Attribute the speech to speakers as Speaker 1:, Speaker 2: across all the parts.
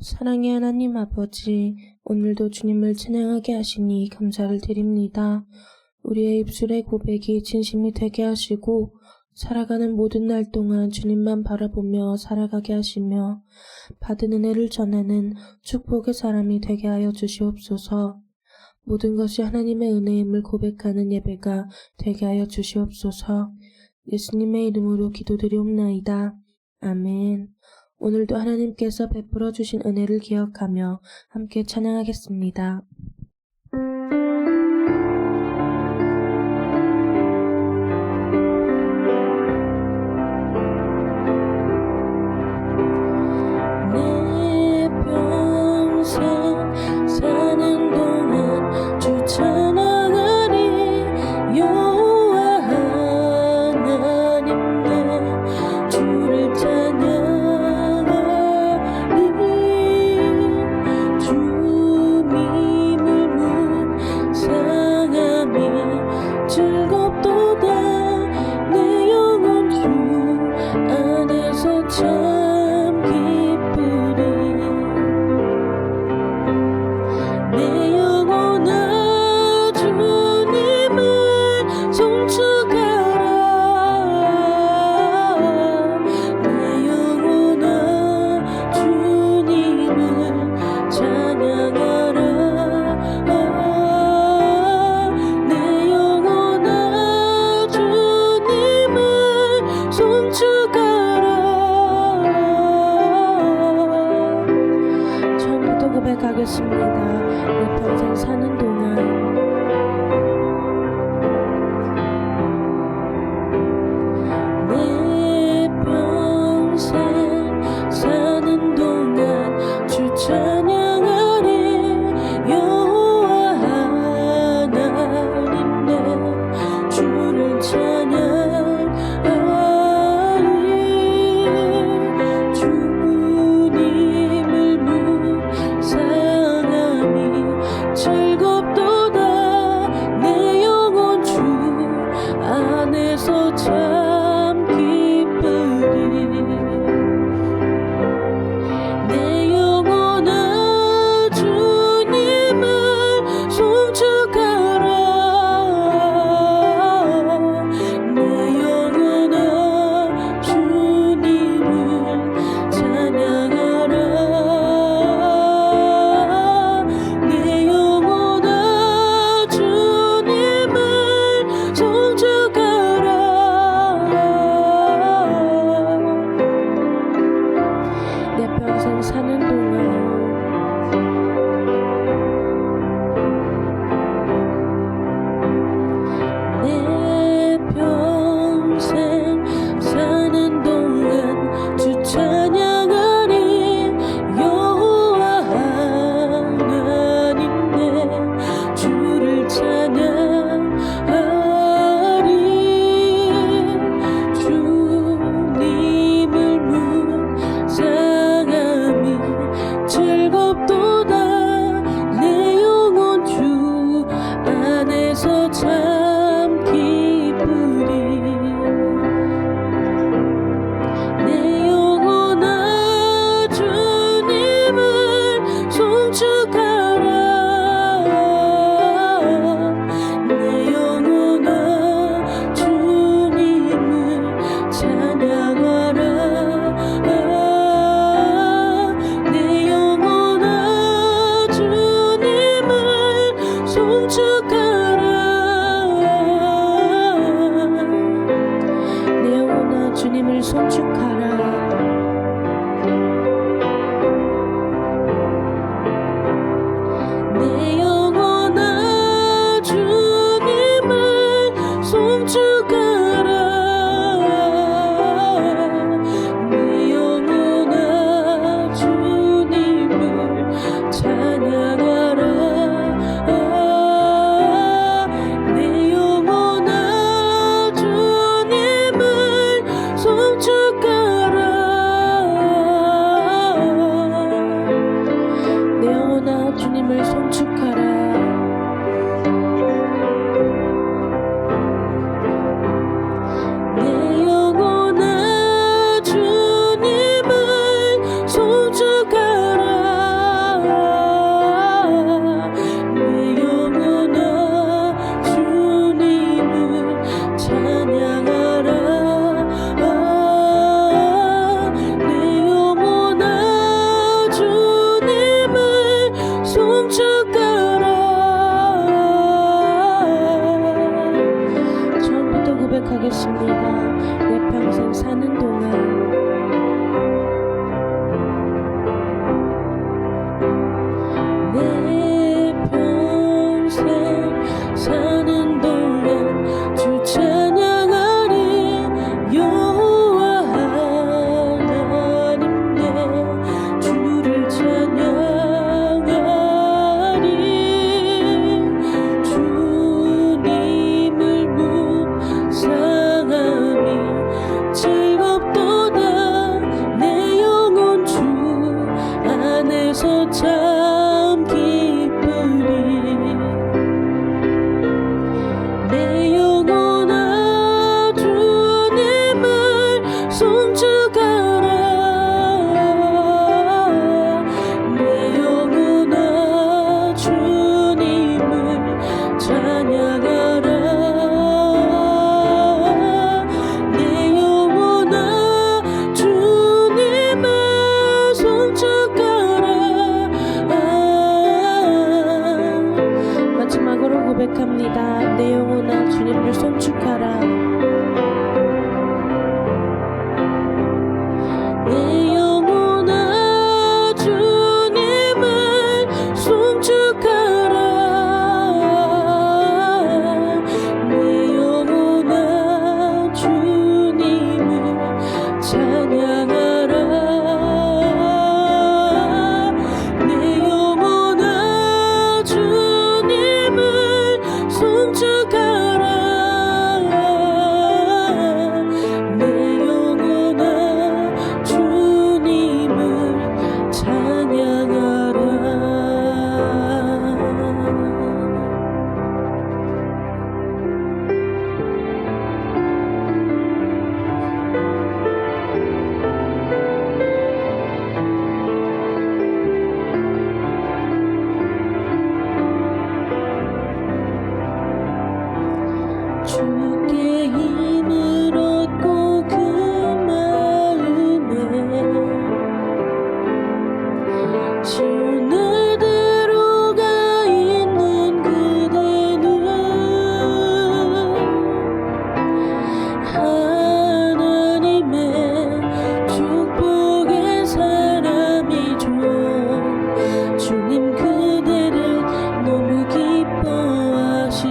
Speaker 1: 사랑의 하나님 아버지, 오늘도 주님을 찬양하게 하시니 감사를 드립니다. 우리의 입술의 고백이 진심이 되게 하시고 살아가는 모든 날 동안 주님만 바라보며 살아가게 하시며 받은 은혜를 전하는 축복의 사람이 되게 하여 주시옵소서. 모든 것이 하나님의 은혜임을 고백하는 예배가 되게 하여 주시옵소서. 예수님의 이름으로 기도드리옵나이다. 아멘. 오늘도 하나님께서 베풀어 주신 은혜를 기억하며 함께 찬양하겠습니다. 내 평생 사는 동안 주 찬양하리. 여호와 하나님 내 주를 찬양 고백하겠습니다. 내 평생 사는 동안 내 평생 사는 동안 주 찬양하리. 여호와 하나님 내 주를 찬양하리. 주님을 묵상함이 즐겁도다. 내 영혼 주 안에서 참 기쁘리. 내 영혼아 주님을 송축하라. 내 영혼아 주님을 찬양하라. 내 영혼아 주님을 송축하라. 내 평생 사는 동안 내 평생 사는 동안 주 찬양하리. 여호와 하나님 내 주를 찬양하리. 주님을 묵상함이 즐겁도다. 내 영혼 주 안에서 참 기쁘리. 내 영혼아 주님을 송축하라. 내 영혼아 주님을 찬양하라. 내 영혼아 주님을 송축하라. 내 영혼아 주님을 송축하라. 내 영혼아 주님을 송축하라. 내 영혼아 주님을 찬양하라. 내 영혼아 주님을 송축하라. 내 영혼아 주님을 송축하라. 내 영혼아 주님을 송축하라. 평생 사는 동안 주 찬양하리. 여호와 하나님 내 주를 찬양하리. 주님을 묵상함이 즐겁도다. 내 영혼 주 안에서 참 기쁘리. 내 영혼아 주님을 송축하라. 내 영혼아 주님을 찬양하라. 내 영혼아 주님을 송축하라. 마지막으로 고백합니다. 내 영혼아 주님을 송축하라. 내 영혼아 주님을 송축하라. 내 영혼아 주님을 찬양하라. 내 영혼아 주님을 송축하라. 내 영혼아 주님을 찬양하라. 주께 힘을 얻고 그 마음에 지원에 들어가 있는 그대는 하나님의 축복의 사람이죠. 주님 그대를 너무 기뻐하시죠.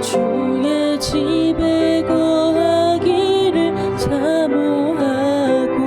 Speaker 1: 주의 집에 거하기를 사모하고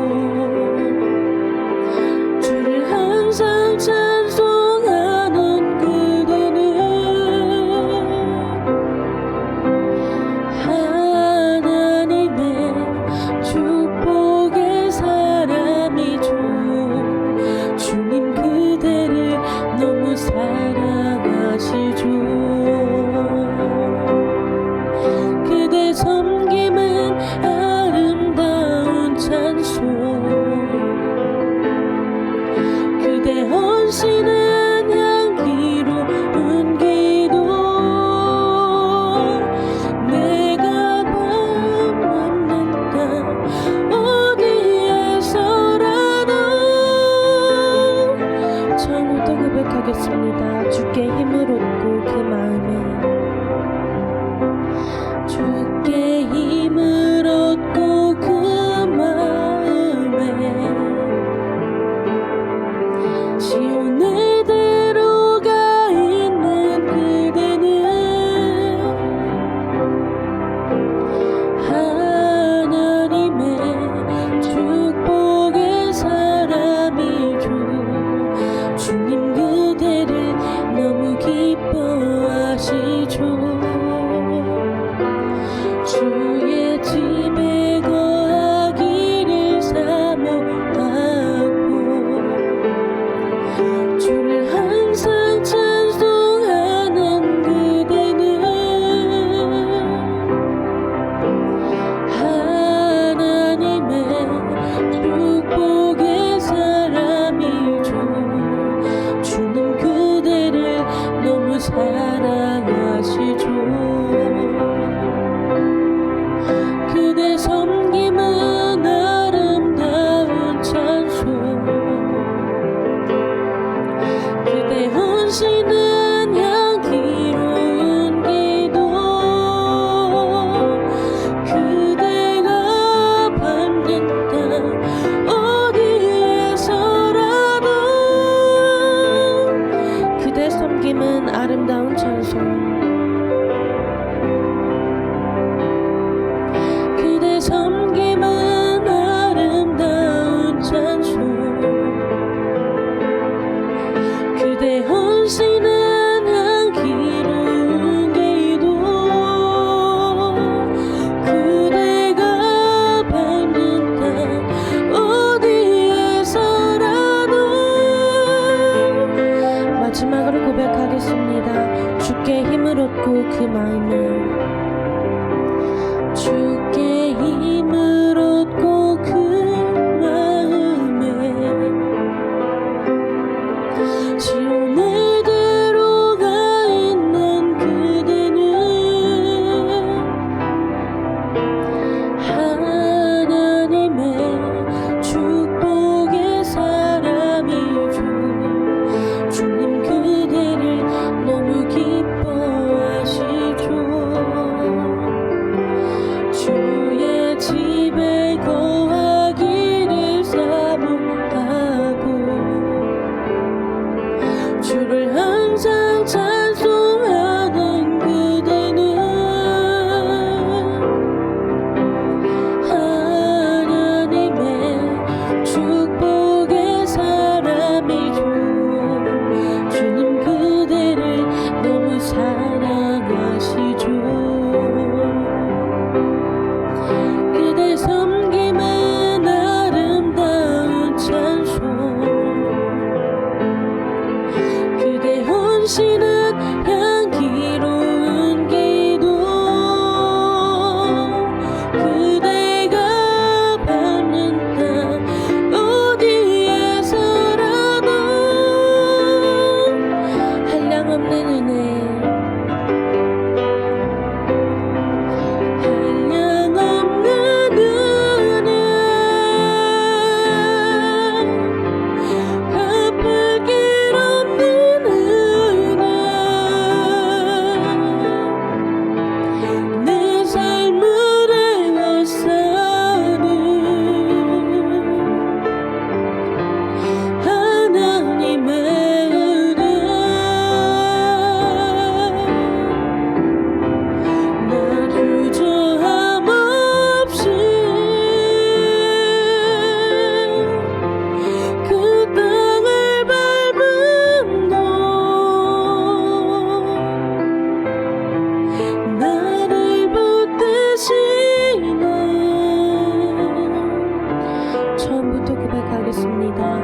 Speaker 1: 고백하겠습니다.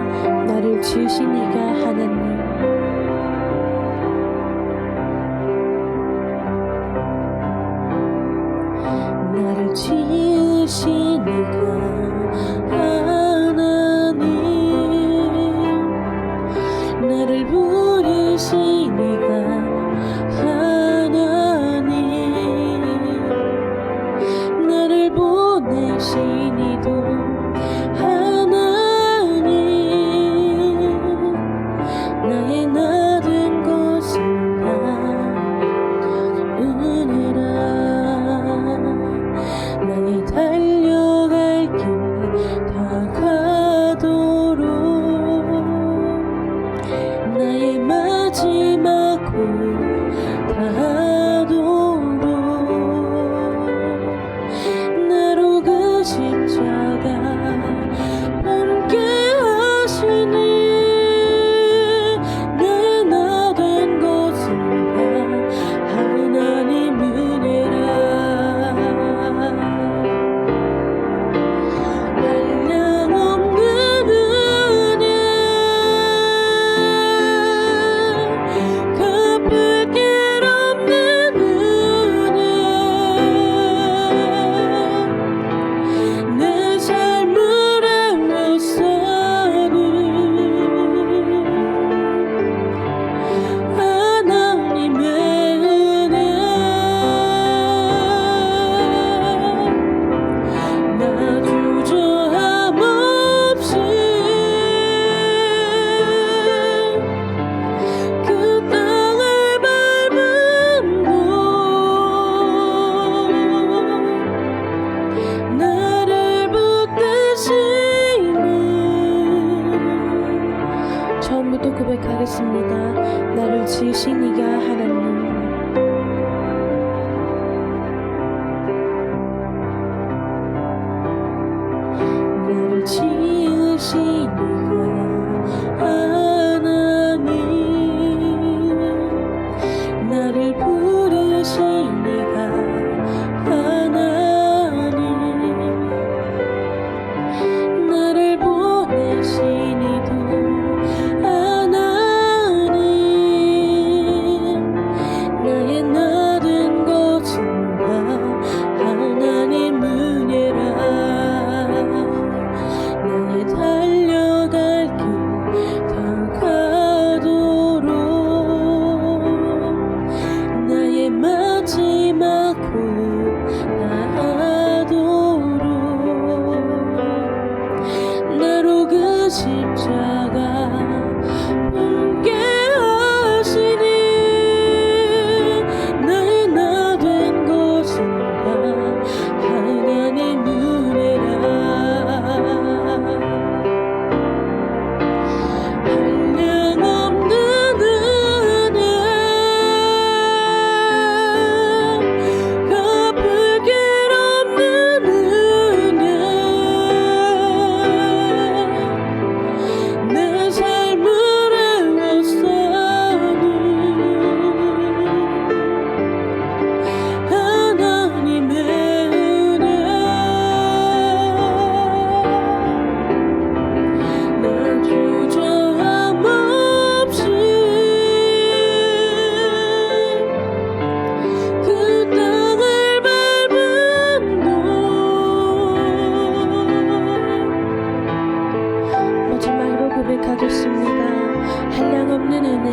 Speaker 1: 나를 지으신 이가 하나님. 나를 지으신 이가 하나님, 나를 부르신 이가 하나님, 나를 보내신 이도 하나님, 나의 나 된 것은 다 은혜라. 나의 달려갈 길 다가도록, 나의 마지막 호흡 다하도록, 나로 그 십자가 함께 하시니, 나의 나 된 것은 다 하나님 은혜라. 처음부터 고백하겠습니다. 나를 지으신 이가 하나님. 나를 지으신 이가 하나님, 나를 부르신 이가 하나님, 나를 보내신 이도 마지막 호흡 다하도록, 나로 그 십자가 함께 하시니, 나의 나 된 것은 다 하나님 은혜라. 고백하겠습니다. 한량없는 은혜.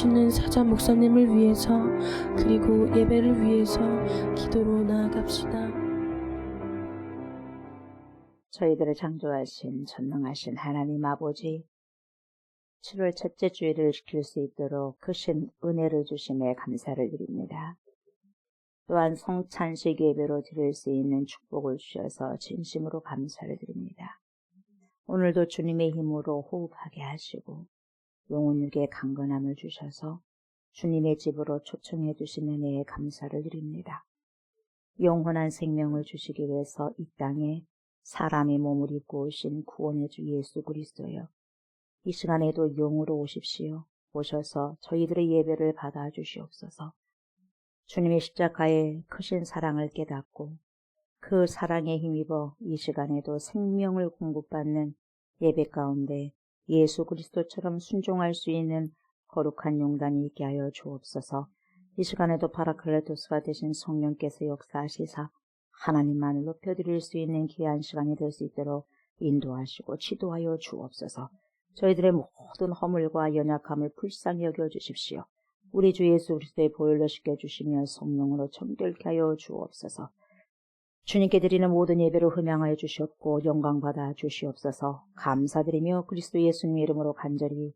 Speaker 1: 하시는 사자 목사님을 위해서 그리고 예배를 위해서 기도로 나아갑시다.
Speaker 2: 저희들을 창조하신 전능하신 하나님 아버지, 7월 첫째 주일을 지킬 수 있도록 크신 은혜를 주심에 감사를 드립니다. 또한 성찬식 예배로 드릴 수 있는 축복을 주셔서 진심으로 감사를 드립니다. 오늘도 주님의 힘으로 호흡하게 하시고 영혼 육의 강건함을 주셔서 주님의 집으로 초청해 주신 은혜에 감사를 드립니다. 영원한 생명을 주시기 위해서 이 땅에 사람의 몸을 입고 오신 구원의 주 예수 그리스도여, 이 시간에도 영으로 오십시오. 오셔서 저희들의 예배를 받아주시옵소서. 주님의 십자가의 크신 사랑을 깨닫고 그 사랑에 힘입어 이 시간에도 생명을 공급받는 예배 가운데 예수 그리스도처럼 순종할 수 있는 거룩한 용단이 있게 하여 주옵소서. 이 시간에도 파라클레토스가 되신 성령께서 역사하시사 하나님만을 높여드릴 수 있는 귀한 시간이 될 수 있도록 인도하시고 지도하여 주옵소서. 저희들의 모든 허물과 연약함을 불쌍히 여겨주십시오. 우리 주 예수 그리스도의 보혈로 씻겨주시며 성령으로 정결케 하여 주옵소서. 주님께 드리는 모든 예배를 흠양하여 주시옵고 영광받아 주시옵소서. 감사드리며 그리스도 예수님 이름으로 간절히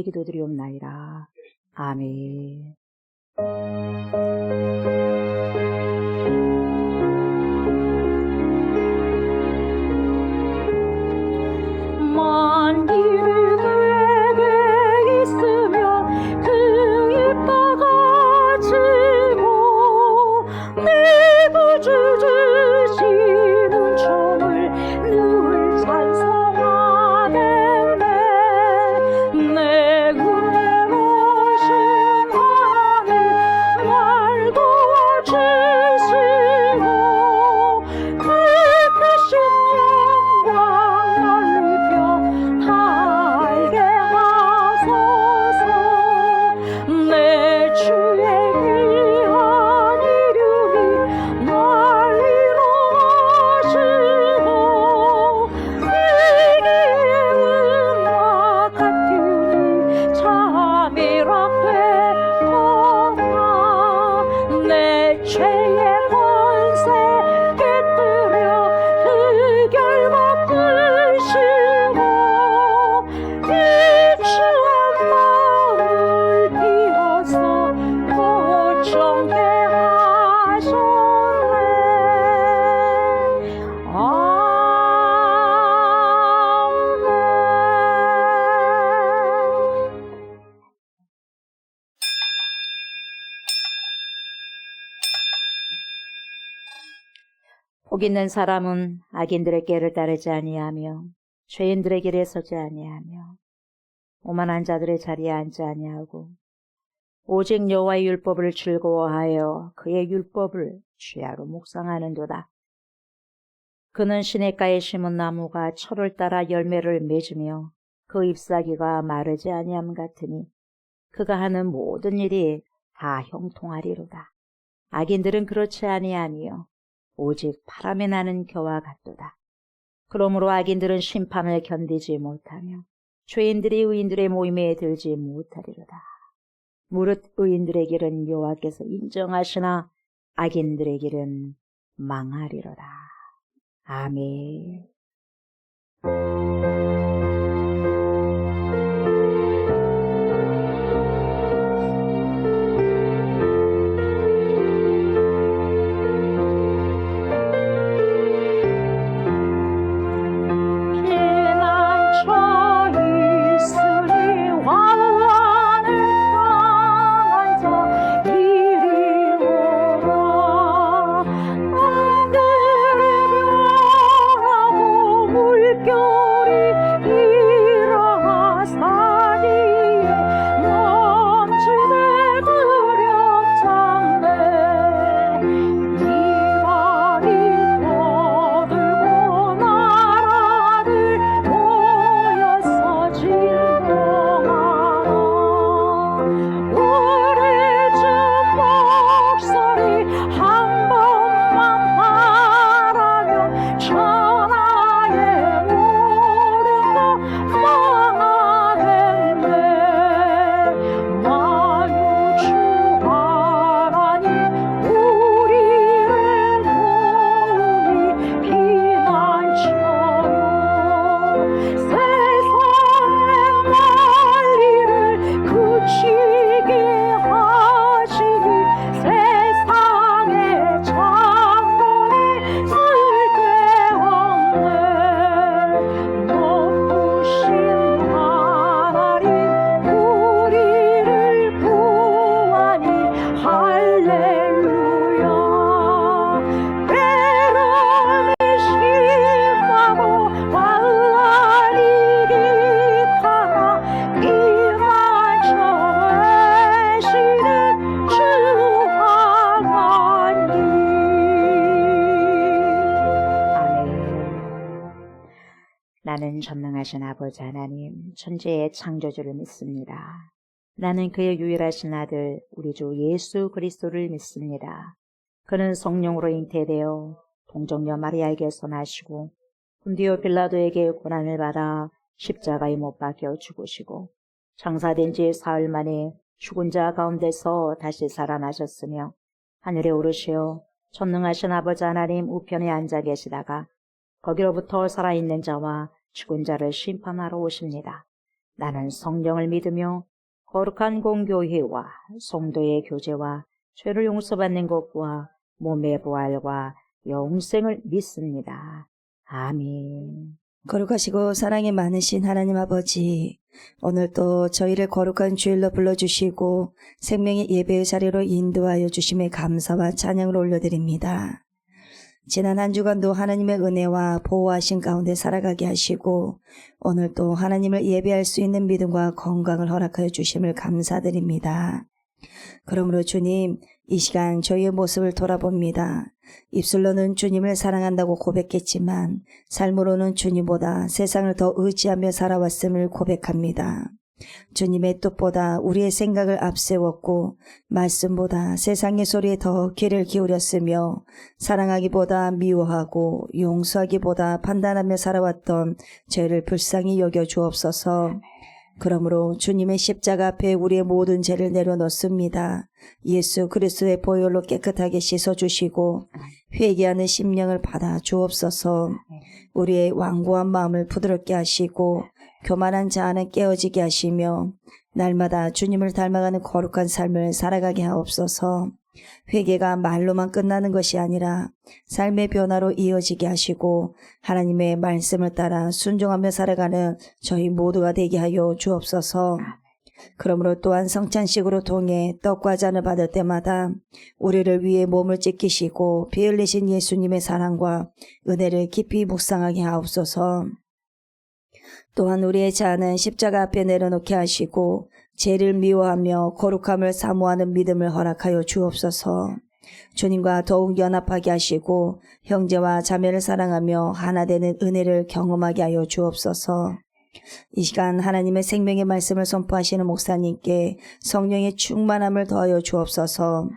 Speaker 2: 기도드리옵나이다. 아멘.
Speaker 3: 만일이 내게 있으면 그 이빠가 지고 내 구주 주시는 종을 늘 찬송하겠네. 내 은혜 오신 하나님 날 도와주시고 그 크신 영광 넓혀 달게 하소서. 내 주의 귀한 이름이 날 이루어지고 위기의 음악 같으니 잠이라 되도다. 내 죄의 권세 깨뜨려 흑열과 부시고 이추한 마음을 비워서 고정케 하셨네. 아멘.
Speaker 2: 복 있는 사람은 악인들의 길을 따르지 아니하며 죄인들의 길에 서지 아니하며 오만한 자들의 자리에 앉지 아니하고 오직 여호와의 율법을 즐거워하여 그의 율법을 주야로 묵상하는도다. 그는 시냇가에 심은 나무가 철을 따라 열매를 맺으며 그 잎사귀가 마르지 아니함 같으니 그가 하는 모든 일이 다 형통하리로다. 악인들은 그렇지 아니하며 오직 바람에 나는 겨와 같도다. 그러므로 악인들은 심판을 견디지 못하며 죄인들이 의인들의 모임에 들지 못하리로다. 무릇 의인들의 길은 여호와께서 인정하시나 악인들의 길은 망하리로다. 아멘.
Speaker 3: 피난처 있으리 환난을 당한 자 이리 오라. 하늘의 별하고 물결이
Speaker 2: 전능하신 아버지 하나님, 천지의 창조주를 믿습니다. 나는 그의 유일하신 아들 우리 주 예수 그리스도를 믿습니다. 그는 성령으로 잉태되어 동정녀 마리아에게서 나시고 본디오 빌라도에게 고난을 받아 십자가에 못 박혀 죽으시고 장사된 지 사흘 만에 죽은 자 가운데서 다시 살아나셨으며 하늘에 오르시어 전능하신 아버지 하나님 우편에 앉아 계시다가 거기로부터 살아있는 자와 죽은 자를 심판하러 오십니다. 나는 성령을 믿으며 거룩한 공교회와 성도의 교제와 죄를 용서받는 것과 몸의 부활과 영생을 믿습니다. 아멘.
Speaker 4: 거룩하시고 사랑이 많으신 하나님 아버지, 오늘도 저희를 거룩한 주일로 불러주시고 생명의 예배의 자리로 인도하여 주심에 감사와 찬양을 올려드립니다. 지난 한 주간도 하나님의 은혜와 보호하신 가운데 살아가게 하시고 오늘도 하나님을 예배할 수 있는 믿음과 건강을 허락하여 주심을 감사드립니다. 그러므로 주님, 이 시간 저희의 모습을 돌아봅니다. 입술로는 주님을 사랑한다고 고백했지만 삶으로는 주님보다 세상을 더 의지하며 살아왔음을 고백합니다. 주님의 뜻보다 우리의 생각을 앞세웠고 말씀보다 세상의 소리에 더 귀를 기울였으며 사랑하기보다 미워하고 용서하기보다 판단하며 살아왔던 죄를 불쌍히 여겨 주옵소서. 그러므로 주님의 십자가 앞에 우리의 모든 죄를 내려놓습니다. 예수 그리스도의 보혈로 깨끗하게 씻어주시고 회개하는 심령을 받아 주옵소서. 우리의 완고한 마음을 부드럽게 하시고 교만한 자아는 깨어지게 하시며 날마다 주님을 닮아가는 거룩한 삶을 살아가게 하옵소서. 회개가 말로만 끝나는 것이 아니라 삶의 변화로 이어지게 하시고 하나님의 말씀을 따라 순종하며 살아가는 저희 모두가 되게 하여 주옵소서. 그러므로 또한 성찬식으로 통해 떡과 잔을 받을 때마다 우리를 위해 몸을 찢기시고 피 흘리신 예수님의 사랑과 은혜를 깊이 묵상하게 하옵소서. 또한 우리의 자아는 십자가 앞에 내려놓게 하시고 죄를 미워하며 거룩함을 사모하는 믿음을 허락하여 주옵소서. 주님과 더욱 연합하게 하시고 형제와 자매를 사랑하며 하나 되는 은혜를 경험하게 하여 주옵소서. 이 시간 하나님의 생명의 말씀을 선포하시는 목사님께 성령의 충만함을 더하여 주옵소서.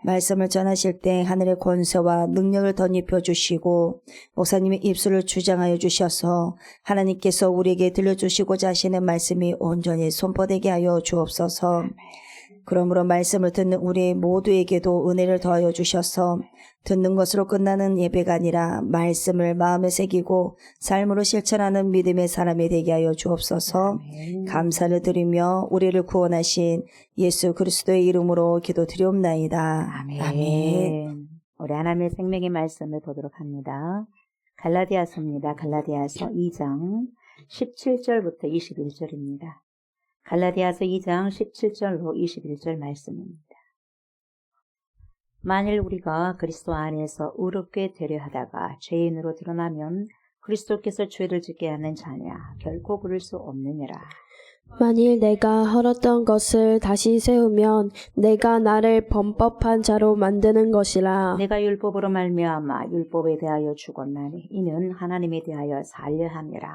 Speaker 4: 말씀을 전하실 때 하늘의 권세와 능력을 덧입혀 주시고 목사님의 입술을 주장하여 주셔서 하나님께서 우리에게 들려주시고자 하시는 말씀이 온전히 선포되게 하여 주옵소서. 그러므로 말씀을 듣는 우리 모두에게도 은혜를 더하여 주셔서 듣는 것으로 끝나는 예배가 아니라 말씀을 마음에 새기고 삶으로 실천하는 믿음의 사람이 되게 하여 주옵소서. 감사를 드리며 우리를 구원하신 예수 그리스도의 이름으로 기도드리옵나이다.
Speaker 2: 아멘. 우리 하나님의 생명의 말씀을 보도록 합니다. 갈라디아서입니다. 갈라디아서 2장 17절부터 21절입니다. 갈라디아서 2장 17절로 21절 말씀입니다. 만일 우리가 그리스도 안에서 의롭게 되려 하다가 죄인으로 드러나면 그리스도께서 죄를 짓게 하는 자냐 결코 그럴 수 없느니라.
Speaker 1: 만일 내가 헐었던 것을 다시 세우면 내가 나를 범법한 자로 만드는 것이라.
Speaker 2: 내가 율법으로 말미암아 율법에 대하여 죽었나니 이는 하나님에 대하여 살려 함이라.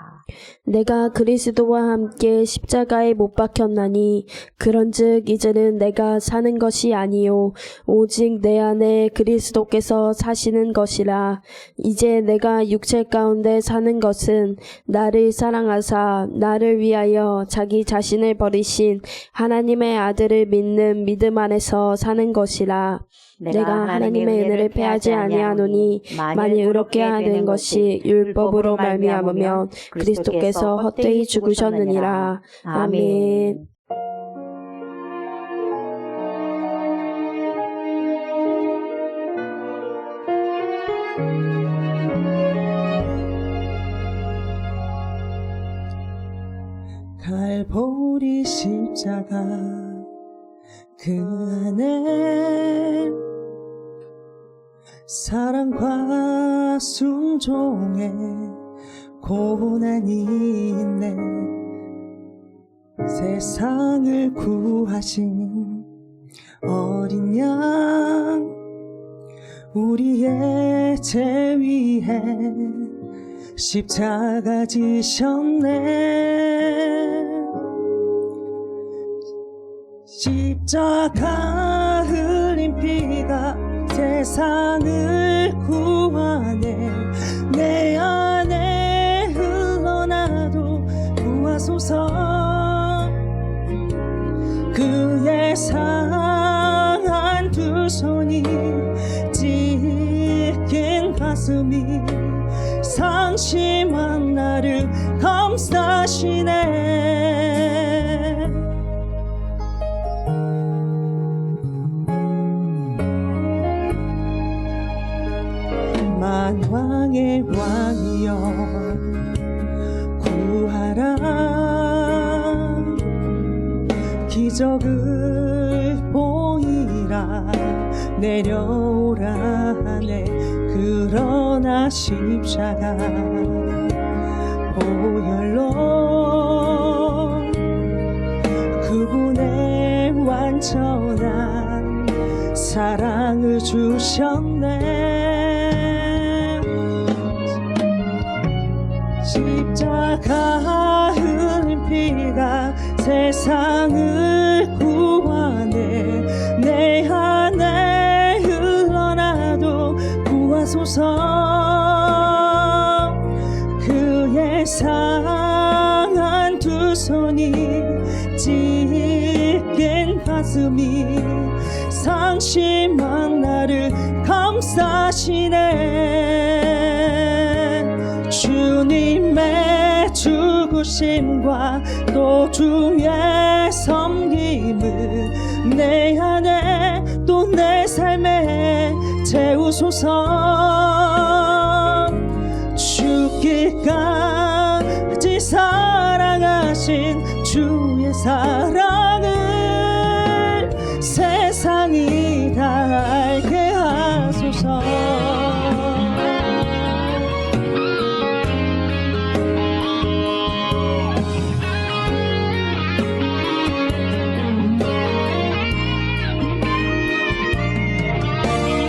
Speaker 1: 내가 그리스도와 함께 십자가에 못 박혔나니 그런즉 이제는 내가 사는 것이 아니요 오직 내 안에 그리스도께서 사시는 것이라. 이제 내가 육체 가운데 사는 것은 나를 사랑하사 나를 위하여 자기 자신을 버리신 하나님의 아들을 믿는 믿음 안에서 사는 것이라. 내가 하나님의 은혜를 패하지 아니하노니 만일 의롭게 하는 것이 율법으로 말미암으면 그리스도께서 헛되이 죽으셨느니라. 아멘.
Speaker 5: 갈보리 십자가 그 안에 사랑과 순종의 고난이 있네. 세상을 구하신 어린 양 우리의 죄 위에 십자가 지셨네. 십자가 흘린 피가 세상을 구하네. 내 안에 흘러나도 구하소서. 그의 상한 두 손이 찢긴 가슴이 상심한 나를 감싸시네. 만왕의 왕이여 구하라. 기적을 보이라. 내려오라 하네. 그러나 십자가 보혈로 그분의 완전한 사랑을 주셨네. 십자가 흘린 피가 세상을 구하네. 내 안에 흘러나도 구하소서. 그의 상한 두 손이 찢긴 가슴이 상심한 나를 감싸시네. 주님의 죽으심과 또 주의 섬김을 내 안에 또 내 삶에 채우소서. 죽기까지 사랑하신 주의 사랑을 세상이 다 알게 하소서.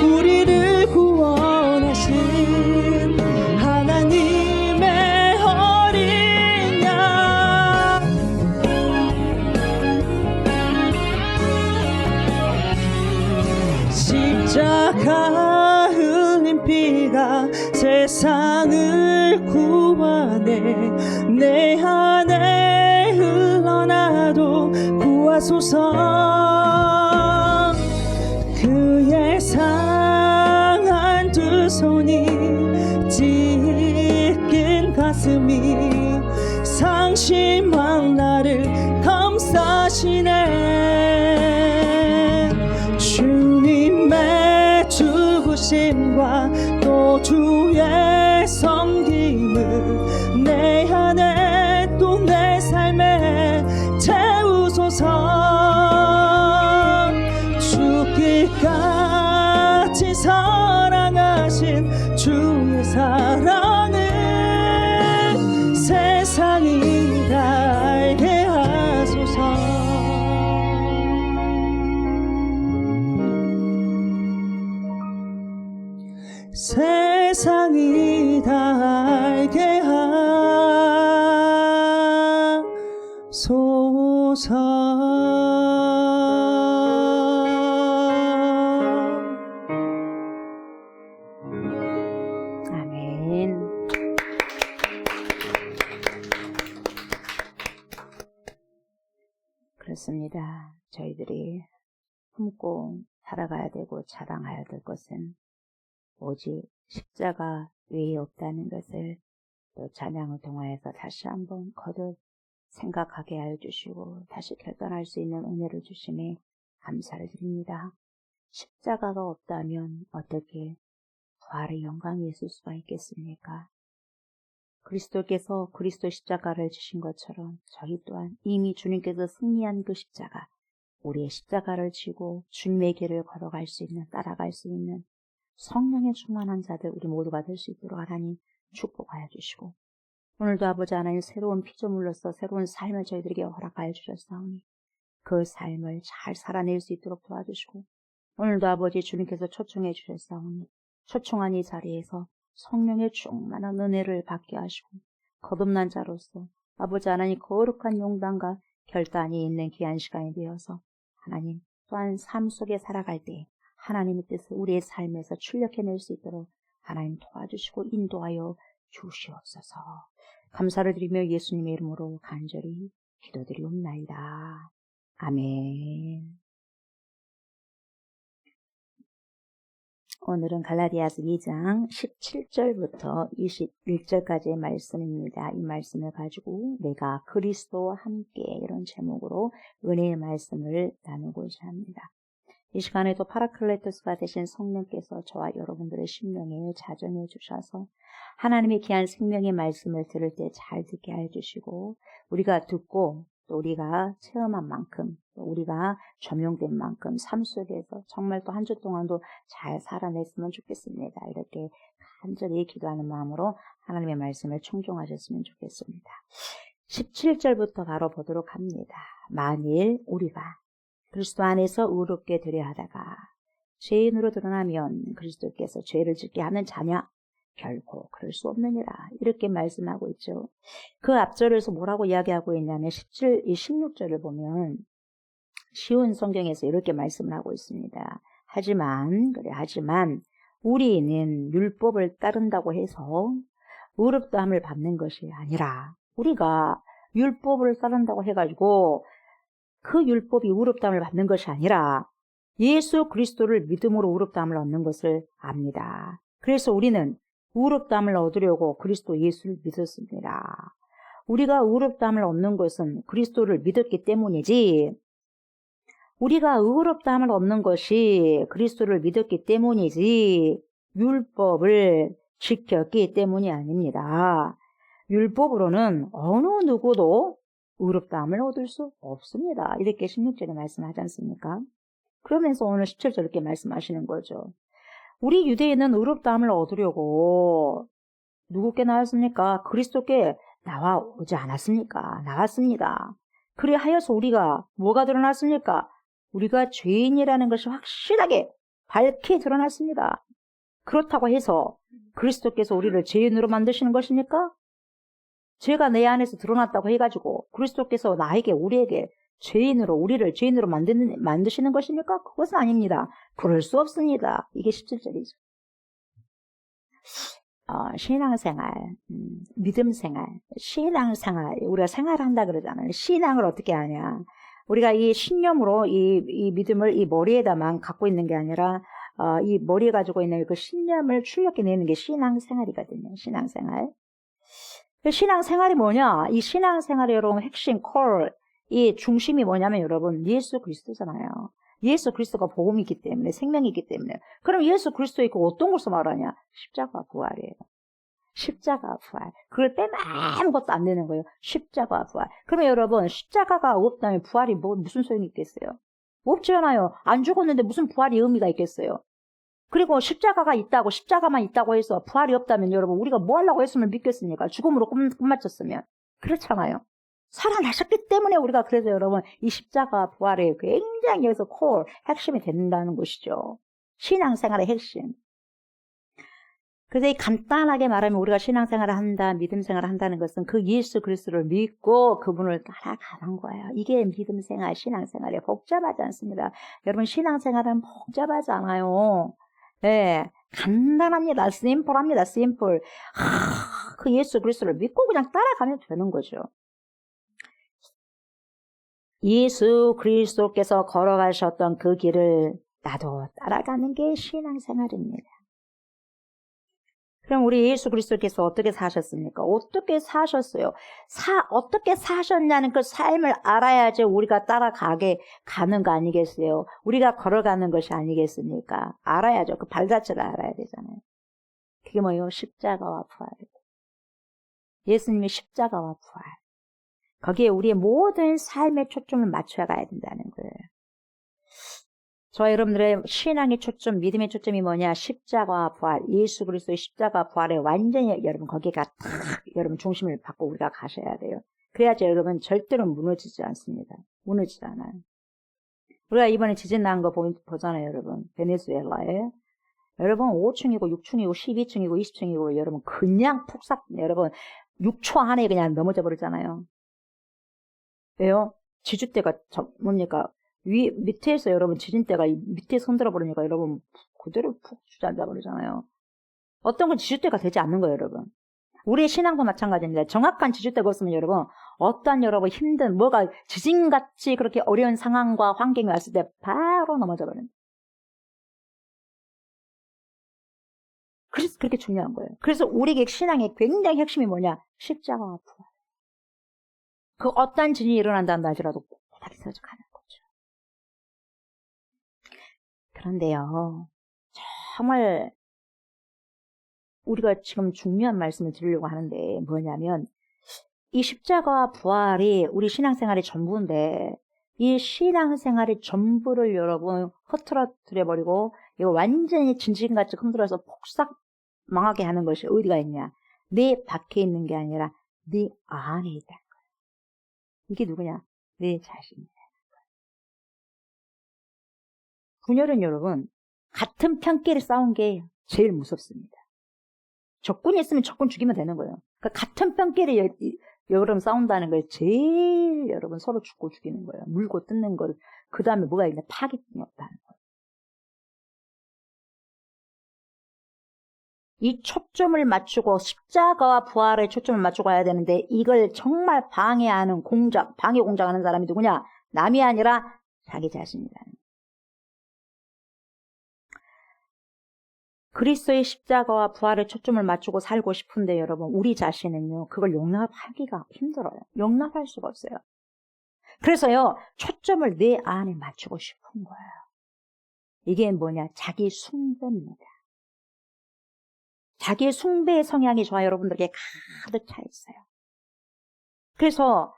Speaker 5: 우리를 구원하신 하나님의 어린 양, 십자가 흘린 피가 세상을 구하네. 내 안에 흘러나도 구하소서. 그의 상한 두 손이 찢긴 가슴이 상심한 나를 감싸시네. 주님의 죽으심과 또 주의 섬김을 내 안에 또 내 삶에 채우소서. 죽기까지 사랑하신 주의 사랑을 세상이 다 알게 하소서. 세상이 다 알게 하소서.
Speaker 2: 아멘. 그렇습니다. 저희들이 품고 살아가야 되고 자랑해야 될 것은 오직 십자가 외에 없다는 것을 또 찬양을 통하여서 다시 한번 거듭 생각하게 하여 주시고 다시 결단할 수 있는 은혜를 주심에 감사를 드립니다. 십자가가 없다면 어떻게 부활의 영광이 있을 수가 있겠습니까? 그리스도께서 그리스도 십자가를 지신 것처럼 저희 또한 이미 주님께서 승리한 그 십자가, 우리의 십자가를 지고 주님의 길을 걸어갈 수 있는, 따라갈 수 있는 성령의 충만한 자들 우리 모두가 될 수 있도록 하나님 축복하여 주시고, 오늘도 아버지 하나님 새로운 피조물로서 새로운 삶을 저희들에게 허락하여 주셨사오니 그 삶을 잘 살아낼 수 있도록 도와주시고, 오늘도 아버지 주님께서 초청해 주셨사오니 초청한 이 자리에서 성령의 충만한 은혜를 받게 하시고 거듭난 자로서 아버지 하나님 거룩한 용단과 결단이 있는 귀한 시간이 되어서 하나님 또한 삶 속에 살아갈 때 하나님의 뜻을 우리의 삶에서 출력해낼 수 있도록 하나님 도와주시고 인도하여 주시옵소서. 감사를 드리며 예수님의 이름으로 간절히 기도드리옵나이다. 아멘. 오늘은 갈라디아서 2장 17절부터 21절까지의 말씀입니다. 이 말씀을 가지고 내가 그리스도와 함께 이런 제목으로 은혜의 말씀을 나누고자 합니다. 이 시간에도 파라클레토스가 되신 성령께서 저와 여러분들의 심령에 자정해 주셔서 하나님의 귀한 생명의 말씀을 들을 때 잘 듣게 해주시고 우리가 듣고 또 우리가 체험한 만큼 또 우리가 적용된 만큼 삶 속에서 정말 또 한 주 동안도 잘 살아냈으면 좋겠습니다. 이렇게 간절히 기도하는 마음으로 하나님의 말씀을 청종하셨으면 좋겠습니다. 17절부터 바로 보도록 합니다. 만일 우리가 그리스도 안에서 의롭게 되려 하다가 죄인으로 드러나면 그리스도께서 죄를 짓게 하는 자냐? 결코 그럴 수 없느니라. 이렇게 말씀하고 있죠. 그 앞절에서 뭐라고 이야기하고 있냐면 16절을 보면 쉬운 성경에서 이렇게 말씀을 하고 있습니다. 하지만 우리는 율법을 따른다고 해서 의롭다함을 받는 것이 아니라 우리가 율법을 따른다고 해가지고 그 율법이 의롭다함을 받는 것이 아니라 예수 그리스도를 믿음으로 의롭다함을 얻는 것을 압니다. 그래서 우리는 의롭다함을 얻으려고 그리스도 예수를 믿었습니다. 우리가 의롭다함을 얻는 것은 그리스도를 믿었기 때문이지 우리가 의롭다함을 얻는 것이 그리스도를 믿었기 때문이지 율법을 지켰기 때문이 아닙니다. 율법으로는 어느 누구도 의롭다함을 얻을 수 없습니다. 이렇게 16절에 말씀하지 않습니까? 그러면서 오늘 17절 이렇게 말씀하시는 거죠. 우리 유대인은 의롭다함을 얻으려고 누구께 나왔습니까? 그리스도께 나와오지 않았습니까? 나왔습니다. 그리하여서 우리가 뭐가 드러났습니까? 우리가 죄인이라는 것이 확실하게 밝게 드러났습니다. 그렇다고 해서 그리스도께서 우리를 죄인으로 만드시는 것입니까? 죄가 내 안에서 드러났다고 해가지고 그리스도께서 우리에게 우리를 죄인으로 만드시는 것입니까? 그것은 아닙니다. 그럴 수 없습니다. 이게 17절이죠. 신앙생활, 믿음생활, 신앙생활, 우리가 생활한다 그러잖아요. 신앙을 어떻게 하냐. 우리가 이 신념으로 이 믿음을 이 머리에다만 갖고 있는 게 아니라, 이 머리에 가지고 있는 그 신념을 출력해내는 게 신앙생활이거든요. 신앙생활. 신앙생활이 뭐냐? 이 신앙생활의 여러분 핵심, 이 중심이 뭐냐면 여러분 예수 그리스도잖아요. 예수 그리스도가 복음이기 때문에 생명이기 때문에 그럼 예수 그리스도 있고 어떤 것을 말하냐? 십자가 부활이에요. 십자가 부활. 그걸 빼면 아무것도 안 되는 거예요. 십자가 부활. 그러면 여러분 십자가가 없다면 부활이 무슨 소용이 있겠어요? 없잖아요. 안 죽었는데 무슨 부활이 의미가 있겠어요? 그리고 십자가만 있다고 해서 부활이 없다면 여러분 우리가 뭐 하려고 했으면 믿겠습니까? 죽음으로 끝마쳤으면. 그렇잖아요. 살아나셨기 때문에 우리가 그래서 여러분 이 십자가 부활에 굉장히 여기서 핵심이 된다는 것이죠. 신앙생활의 핵심. 그래서 간단하게 말하면 우리가 신앙생활을 한다, 믿음생활을 한다는 것은 그 예수 그리스도를 믿고 그분을 따라가는 거예요. 이게 믿음생활, 신앙생활에 복잡하지 않습니다. 여러분 신앙생활은 복잡하지 않아요. 네, 간단합니다. 심플합니다. 심플. 그 예수 그리스도를 믿고 그냥 따라가면 되는 거죠. 예수 그리스도께서 걸어가셨던 그 길을 나도 따라가는 게 신앙생활입니다. 그럼 우리 예수 그리스도께서 어떻게 사셨습니까? 어떻게 사셨어요? 어떻게 사셨냐는 그 삶을 알아야지 우리가 가는 거 아니겠어요? 우리가 걸어가는 것이 아니겠습니까? 알아야죠. 그 발자취를 알아야 되잖아요. 그게 뭐예요? 십자가와 부활이고. 예수님의 십자가와 부활. 거기에 우리의 모든 삶의 초점을 맞춰 가야 된다는 거예요. 저와 여러분들의 신앙의 초점, 믿음의 초점이 뭐냐? 십자가와 부활, 예수 그리스도의 십자가 부활에 완전히 여러분 거기가 딱 여러분 중심을 받고 우리가 가셔야 돼요. 그래야지 여러분 절대로 무너지지 않습니다. 무너지지 않아요. 우리가 이번에 지진 난 거 보잖아요, 여러분. 베네수엘라에. 여러분 5층이고 6층이고 12층이고 20층이고 여러분 그냥 푹 여러분 6초 안에 그냥 넘어져 버리잖아요. 왜요? 지주대가 뭡니까? 밑에서 여러분 지진대가 밑에 손들어 버리니까 여러분 그대로 푹 주저앉아 버리잖아요. 어떤 건 지주대가 되지 않는 거예요, 여러분. 우리의 신앙도 마찬가지입니다. 정확한 지주대가 없으면 여러분 어떠한 여러분 힘든 뭐가 지진같이 그렇게 어려운 상황과 환경이 왔을 때 바로 넘어져 버립니다. 그래서 그렇게 중요한 거예요. 그래서 우리에게 신앙의 굉장히 핵심이 뭐냐? 십자가와 부활. 그 어떠한 진이 일어난다는 날이라도 바닥에 서서 가는 거죠. 그런데요, 정말 우리가 지금 중요한 말씀을 드리려고 하는데 뭐냐면 이 십자가와 부활이 우리 신앙생활의 전부인데 이 신앙생활의 전부를 여러분 흐트러뜨려버리고 이거 완전히 진진같이 흔들어서 폭삭 망하게 하는 것이 어디가 있냐? 내 밖에 있는 게 아니라 내 안에 있다는 거예요. 이게 누구냐? 내 자신이다. 분열은 여러분 같은 편끼리 싸운 게 제일 무섭습니다. 적군이 있으면 적군 죽이면 되는 거예요. 그러니까 같은 편끼리 여러분 싸운다는 거예요. 제일 여러분 서로 죽고 죽이는 거예요. 물고 뜯는 걸. 그 다음에 뭐가 있냐? 파괴성이 없다는 거예요. 이 초점을 맞추고 십자가와 부활에 초점을 맞추고 가야 되는데 이걸 정말 방해하는 방해 공작하는 사람이 누구냐? 남이 아니라 자기 자신이라는 거예요. 그리스도의 십자가와 부활에 초점을 맞추고 살고 싶은데 여러분 우리 자신은요 그걸 용납하기가 힘들어요. 용납할 수가 없어요. 그래서요 초점을 내 안에 맞추고 싶은 거예요. 이게 뭐냐? 자기 숭배입니다. 자기 숭배의 성향이 저와 여러분들에게 가득 차 있어요. 그래서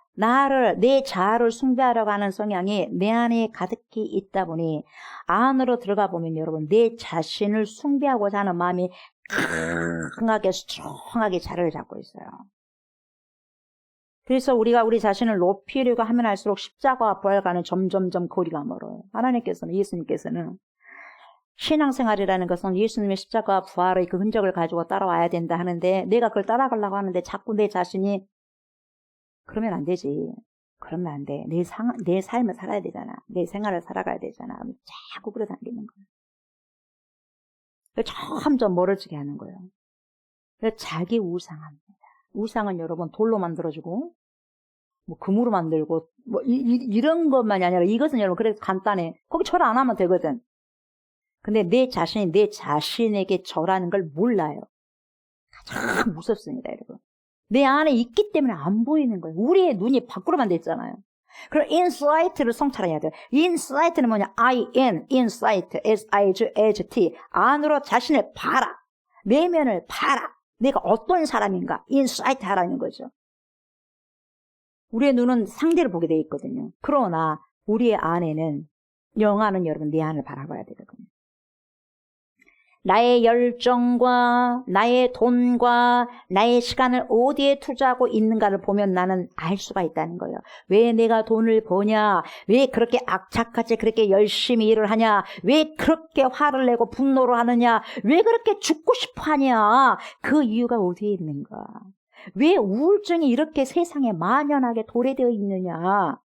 Speaker 2: 내 자아를 숭배하려고 하는 성향이 내 안에 가득히 있다 보니 안으로 들어가 보면 여러분 내 자신을 숭배하고자 하는 마음이 강하게 스트롱하게 자리를 잡고 있어요. 그래서 우리가 우리 자신을 높이려고 하면 할수록 십자가와 부활과는 점점점 거리가 멀어요. 예수님께서는 신앙생활이라는 것은 예수님의 십자가와 부활의 그 흔적을 가지고 따라와야 된다 하는데 내가 그걸 따라가려고 하는데 자꾸 내 자신이 그러면 안 되지. 그러면 안 돼. 내 삶을 살아야 되잖아. 내 생활을 살아가야 되잖아. 자꾸 끌어당기는 거예요. 점점 멀어지게 하는 거예요. 자기 우상합니다. 우상은 여러분 돌로 만들어주고 뭐 금으로 만들고 뭐 이런 것만이 아니라 이것은 여러분 그래 간단해. 거기 절 안 하면 되거든. 근데 내 자신이 내 자신에게 절하는 걸 몰라요. 참 무섭습니다, 여러분. 내 안에 있기 때문에 안 보이는 거예요. 우리의 눈이 밖으로만 돼 있잖아요. 그럼 인사이트를 성찰해야 돼요. 인사이트는 뭐냐? 인사이트, S-I-G-H-T. 안으로 자신을 봐라. 내면을 봐라. 내가 어떤 사람인가? 인사이트 하라는 거죠. 우리의 눈은 상대를 보게 돼 있거든요. 그러나 우리의 안에는 영안은 여러분 내 안을 바라봐야 되거든요. 나의 열정과 나의 돈과 나의 시간을 어디에 투자하고 있는가를 보면 나는 알 수가 있다는 거예요. 왜 내가 돈을 버냐? 왜 그렇게 악착같이 그렇게 열심히 일을 하냐? 왜 그렇게 화를 내고 분노를 하느냐? 왜 그렇게 죽고 싶어 하냐? 그 이유가 어디에 있는가? 왜 우울증이 이렇게 세상에 만연하게 도래되어 있느냐?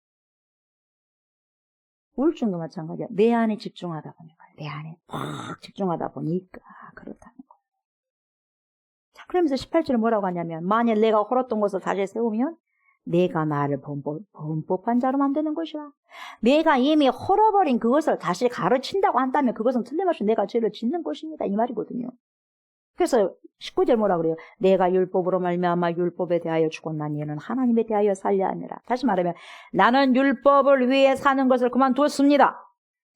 Speaker 2: 우울증도 마찬가지야. 내 안에 집중하다 보니까. 내 안에 팍 집중하다 보니까 그렇다는 거예요. 자, 그러면서 18절에 뭐라고 하냐면 만일 내가 헐었던 것을 다시 세우면 내가 나를 범법한 자로 만드는 것이라. 내가 이미 헐어버린 그것을 다시 가르친다고 한다면 그것은 틀림없이 내가 죄를 짓는 것입니다. 이 말이거든요. 그래서 19절 뭐라 그래요? 내가 율법으로 말미암아 율법에 대하여 죽었나니 이는 하나님에 대하여 살려 하니라. 다시 말하면 나는 율법을 위해 사는 것을 그만두었습니다.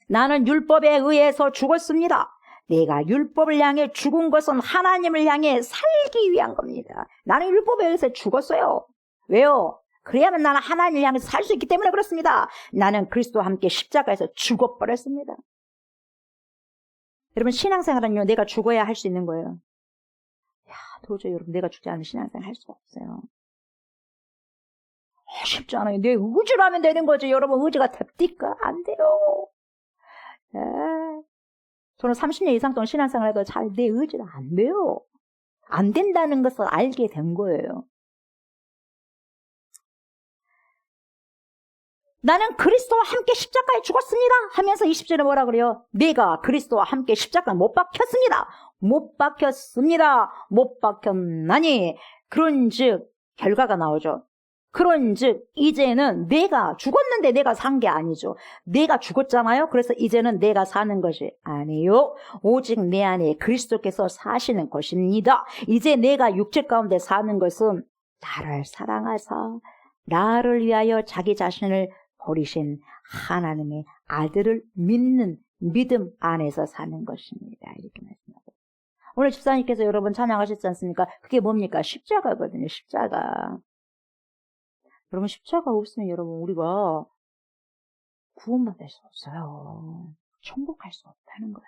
Speaker 2: 나는 율법에 의해서 죽었습니다. 내가 율법을 향해 죽은 것은 하나님을 향해 살기 위한 겁니다. 나는 율법에 의해서 죽었어요. 왜요? 그래야만 나는 하나님을 향해서 살 수 있기 때문에 그렇습니다. 나는 그리스도와 함께 십자가에서 죽어버렸습니다. 여러분 신앙생활은요 내가 죽어야 할 수 있는 거예요. 도저히 여러분 내가 죽지 않으면 신앙생활 할 수가 없어요. 쉽지 않아요. 내 의지로 하면 되는 거죠. 여러분 의지가 됩니까? 안 돼요. 저는 30년 이상 동안 신앙생활을 해도 잘 내 의지로 안 돼요. 안 된다는 것을 알게 된 거예요. 나는 그리스도와 함께 십자가에 죽었습니다 하면서 20절에 뭐라 그래요? 내가 그리스도와 함께 십자가에 못 박혔습니다. 못 박혔습니다. 못 박혔나니 그런즉 결과가 나오죠. 그런즉 이제는 내가 죽었는데 내가 산 게 아니죠. 내가 죽었잖아요. 그래서 이제는 내가 사는 것이 아니요. 오직 내 안에 그리스도께서 사시는 것입니다. 이제 내가 육체 가운데 사는 것은 나를 사랑하사 나를 위하여 자기 자신을 버리신 하나님의 아들을 믿는 믿음 안에서 사는 것입니다. 이렇게 말씀하고 오늘 집사님께서 여러분 찬양하셨지 않습니까? 그게 뭡니까? 십자가거든요. 십자가. 여러분 십자가 없으면 여러분 우리가 구원받을 수 없어요. 천국 갈 수 없다는 거예요.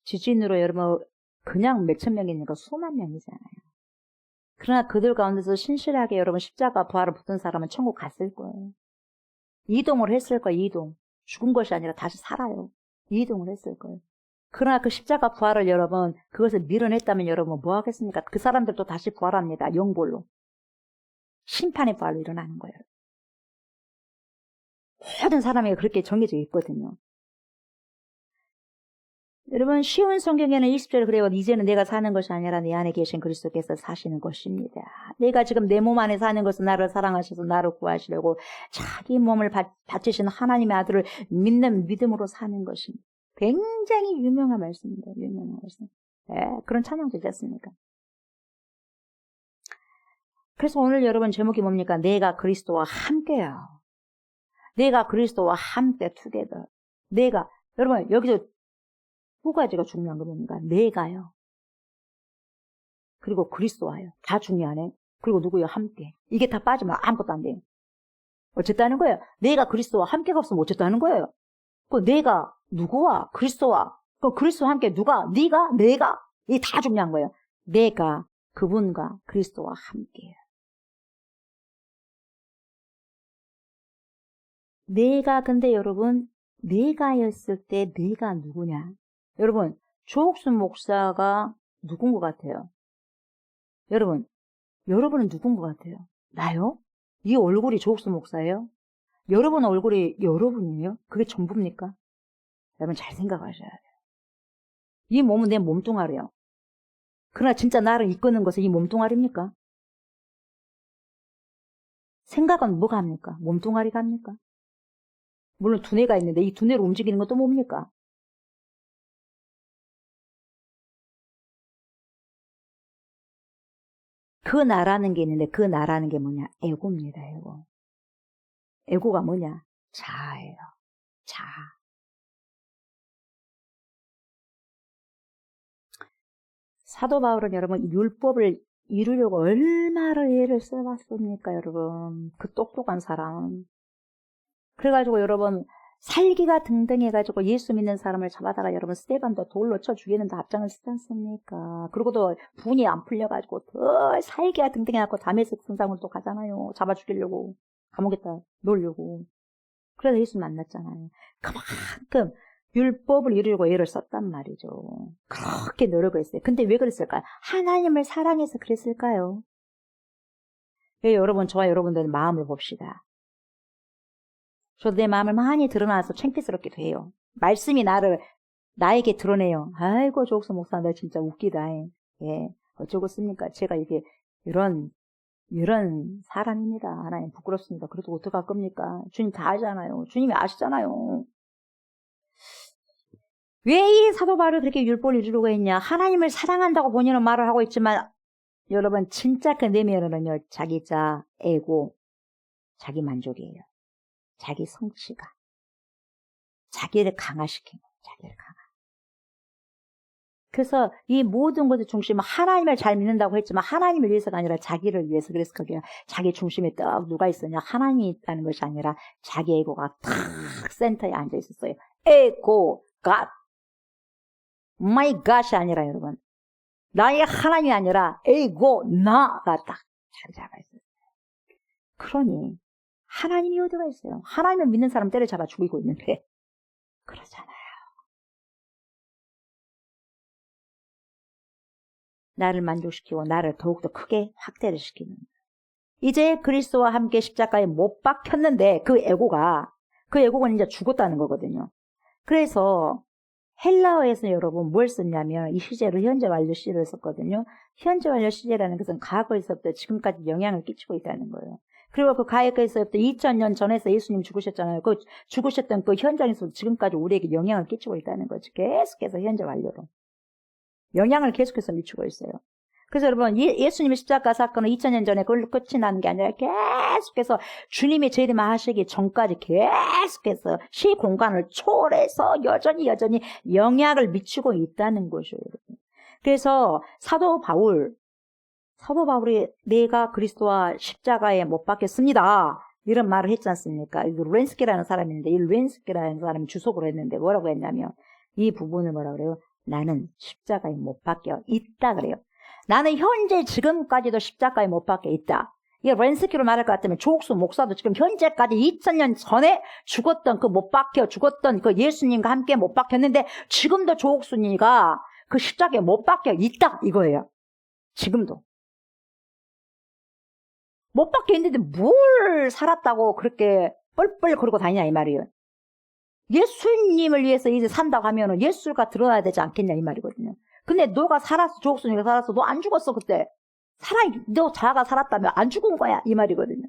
Speaker 2: 지진으로 여러분 그냥 몇천 명이니까 수만 명이잖아요. 그러나 그들 가운데서 신실하게 여러분 십자가 부활을 붙은 사람은 천국 갔을 거예요. 이동을 했을 거예요. 이동. 죽은 것이 아니라 다시 살아요. 이동을 했을 거예요. 그러나 그 십자가 부활을 여러분 그것을 밀어냈다면 여러분 뭐 하겠습니까? 그 사람들도 다시 부활합니다. 영벌로. 심판의 부활로 일어나는 거예요. 모든 사람에게 그렇게 정해져 있거든요. 여러분 쉬운 성경에는 20절에 그래요. 이제는 내가 사는 것이 아니라 내 안에 계신 그리스도께서 사시는 것입니다. 내가 지금 내 몸 안에 사는 것은 나를 사랑하셔서 나를 구하시려고 자기 몸을 바치신 하나님의 아들을 믿는 믿음으로 사는 것입니다. 굉장히 유명한 말씀입니다. 유명한 말씀. 네, 그런 찬양 되지 않습니까? 그래서 오늘 여러분 제목이 뭡니까? 내가 그리스도와 함께요. 내가 그리스도와 함께 투게더. 내가 여러분 여기서 두 가지가 중요한 거 뭡니까? 내가요. 그리고 그리스도와요. 다 중요하네. 그리고 누구요? 함께. 이게 다 빠지면 아무것도 안 돼요. 어쨌다는 거예요. 내가 그리스도와 함께가 없으면 어쨌다는 거예요. 그 내가 누구와 그리스도와 그 그리스도와 함께 누가 네가 내가 이게 다 중요한 거예요. 내가 그분과 그리스도와 함께요. 내가 근데 여러분 내가였을 때 내가 누구냐? 여러분 조옥순 목사가 누군 것 같아요? 여러분 여러분은 누군 것 같아요? 나요? 이 얼굴이 조옥순 목사예요? 여러분 얼굴이 여러분이에요? 그게 전부입니까? 여러분 잘 생각하셔야 돼요. 이 몸은 내 몸뚱아리예요. 그러나 진짜 나를 이끄는 것은 이 몸뚱아리입니까? 생각은 뭐가 합니까? 몸뚱아리가 합니까? 물론 두뇌가 있는데 이 두뇌로 움직이는 것도 뭡니까? 그 나라는 게 있는데 그 나라는 게 뭐냐? 에고입니다. 에고. 에고가 뭐냐? 자아예요. 자아. 사도 바울은 여러분 율법을 이루려고 얼마나 애를 써봤습니까 여러분. 그 똑똑한 사람. 그래가지고 여러분 살기가 등등해가지고 예수 믿는 사람을 잡아다가 여러분 스테반도 돌로 쳐 죽이는 답장을 쓰지 않습니까? 그리고도 분이 안 풀려가지고 더 살기가 등등해갖고 다메섹 성상으로 또 가잖아요. 잡아 죽이려고 감옥에다 놓으려고. 그래서 예수 만났잖아요. 그만큼 율법을 이루려고 애를 썼단 말이죠. 그렇게 노력을 했어요. 근데 왜 그랬을까요? 하나님을 사랑해서 그랬을까요? 여러분 저와 여러분들의 마음을 봅시다. 저도 내 마음을 많이 드러나서 창피스럽기도 해요. 말씀이 나에게 드러내요. 아이고, 조옥수 목사, 너 진짜 웃기다. 예, 어쩌겠습니까? 제가 이게, 이런 사람입니다. 하나님 부끄럽습니다. 그래도 어떡할 겁니까? 주님 다 아잖아요. 주님이 아시잖아요. 왜 이 사도 바울을 그렇게 율법을 이루려고 했냐? 하나님을 사랑한다고 본인은 말을 하고 있지만, 여러분, 진짜 그 내면으로는요, 자기 에고, 자기 만족이에요. 자기 성취가. 자기를 강화시키는 거예요. 자기를 강화. 그래서 이 모든 것의 중심은 하나님을 잘 믿는다고 했지만 하나님을 위해서가 아니라 자기를 위해서. 그래서 거기에 자기 중심에 딱 누가 있었냐? 하나님이 있다는 것이 아니라 자기 에고가 탁 센터에 앉아 있었어요. 에고, 갓. My God이 아니라 여러분. 나의 하나님이 아니라 에고, 나가 딱 자리 잡아 있었어요. 그러니 하나님이 어디가 있어요? 하나님을 믿는 사람 때려잡아 죽이고 있는데. 그러잖아요. 나를 만족시키고 나를 더욱더 크게 확대를 시키는. 이제 그리스도와 함께 십자가에 못 박혔는데 그 에고는 이제 죽었다는 거거든요. 그래서 헬라어에서 여러분 뭘 썼냐면 이 시제로 현재 완료 시제를 썼거든요. 현재 완료 시제라는 것은 과거에서부터 지금까지 영향을 끼치고 있다는 거예요. 그리고 그 과거에서부터 2000년 전에서 예수님 죽으셨잖아요. 그 죽으셨던 그 현장에서 지금까지 우리에게 영향을 끼치고 있다는 거죠. 계속해서 현재 완료로. 영향을 계속해서 미치고 있어요. 그래서 여러분 예수님의 십자가 사건은 2000년 전에 그걸로 끝이 나는 게 아니라 계속해서 주님이 재림하시기 전까지 계속해서 시공간을 초월해서 여전히 영향을 미치고 있다는 것이에요. 여러분. 그래서 사도 바울이 내가 그리스도와 십자가에 못 박혔습니다. 이런 말을 했지 않습니까? 렌스키라는 사람이 있는데 이 렌스키라는 사람이 주석으로 했는데 뭐라고 했냐면 이 부분을 뭐라고 그래요? 나는 십자가에 못 박혀 있다 그래요. 나는 현재 지금까지도 십자가에 못 박혀 있다. 이게 렌스키로 말할 것 같으면 조옥수 목사도 지금 현재까지 2000년 전에 죽었던 죽었던 그 예수님과 함께 못 박혔는데 지금도 조옥수니가 그 십자가에 못 박혀 있다 이거예요. 지금도. 못 박혀 있는데 뭘 살았다고 그렇게 뻘뻘 거리고 다니냐 이 말이에요. 예수님을 위해서 이제 산다고 하면은 예수가 드러나야 되지 않겠냐 이 말이거든요. 근데 너가 살았어. 조옥순이가 살았어. 너 안 죽었어 그때. 너 자아가 살았다면 안 죽은 거야 이 말이거든요.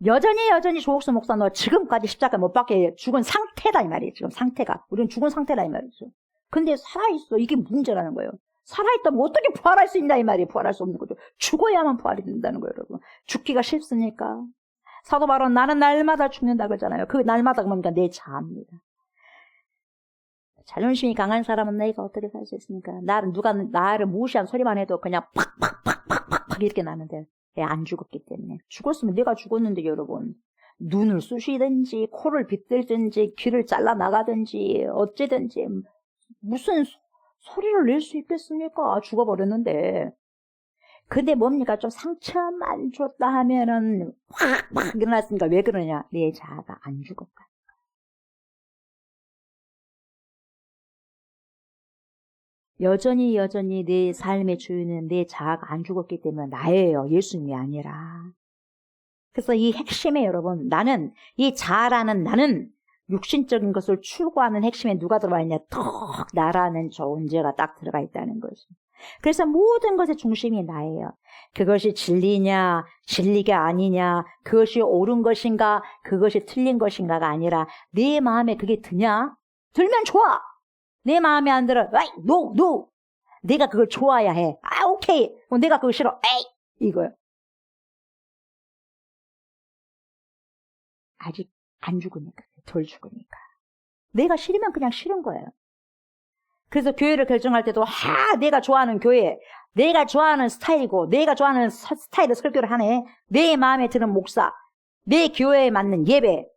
Speaker 2: 여전히 조옥순 목사 너 지금까지 십자가 못 박혀 죽은 상태다 이 말이에요. 지금 상태가. 우리는 죽은 상태다 이 말이죠. 근데 살아있어. 이게 문제라는 거예요. 살아있다면 어떻게 부활할 수 있냐 이 말이에요. 부활할 수 없는 거죠. 죽어야만 부활이 된다는 거예요 여러분. 죽기가 쉽습니까? 사도 바울은 나는 날마다 죽는다 그러잖아요. 그 날마다 뭡니까? 내 자아입니다. 자존심이 강한 사람은 내가 어떻게 살 수 있습니까? 누가 나를 무시한 소리만 해도 그냥 팍 이렇게 나는데 안 죽었기 때문에. 죽었으면 내가 죽었는데 여러분. 눈을 쑤시든지 코를 빗들든지 귀를 잘라 나가든지 어찌든지 무슨 소리를 낼 수 있겠습니까? 죽어버렸는데. 근데 뭡니까? 좀 상처만 줬다 하면은 확 일어났으니까 왜 그러냐? 내 자아가 안 죽었다. 여전히 내 삶의 주인은 내 자아가 안 죽었기 때문에 나예요. 예수님이 아니라. 그래서 이 핵심에 여러분, 이 자아라는 나는 육신적인 것을 추구하는 핵심에 누가 들어와 있냐? 턱 나라는 존재가 딱 들어가 있다는 거죠. 그래서 모든 것의 중심이 나예요. 그것이 진리냐, 진리가 아니냐, 그것이 옳은 것인가, 그것이 틀린 것인가가 아니라 내 마음에 그게 드냐? 들면 좋아. 내 마음에 안 들어. 아이, no. 내가 그걸 좋아야 해. 아, 오케이. 내가 그거 싫어. 에이, 이거요. 아직 안 죽으니까, 덜 죽으니까. 내가 싫으면 그냥 싫은 거예요. 그래서 교회를 결정할 때도 내가 좋아하는 교회, 내가 좋아하는 스타일이고 내가 좋아하는 스타일의 설교를 하네. 내 마음에 드는 목사, 내 교회에 맞는 예배.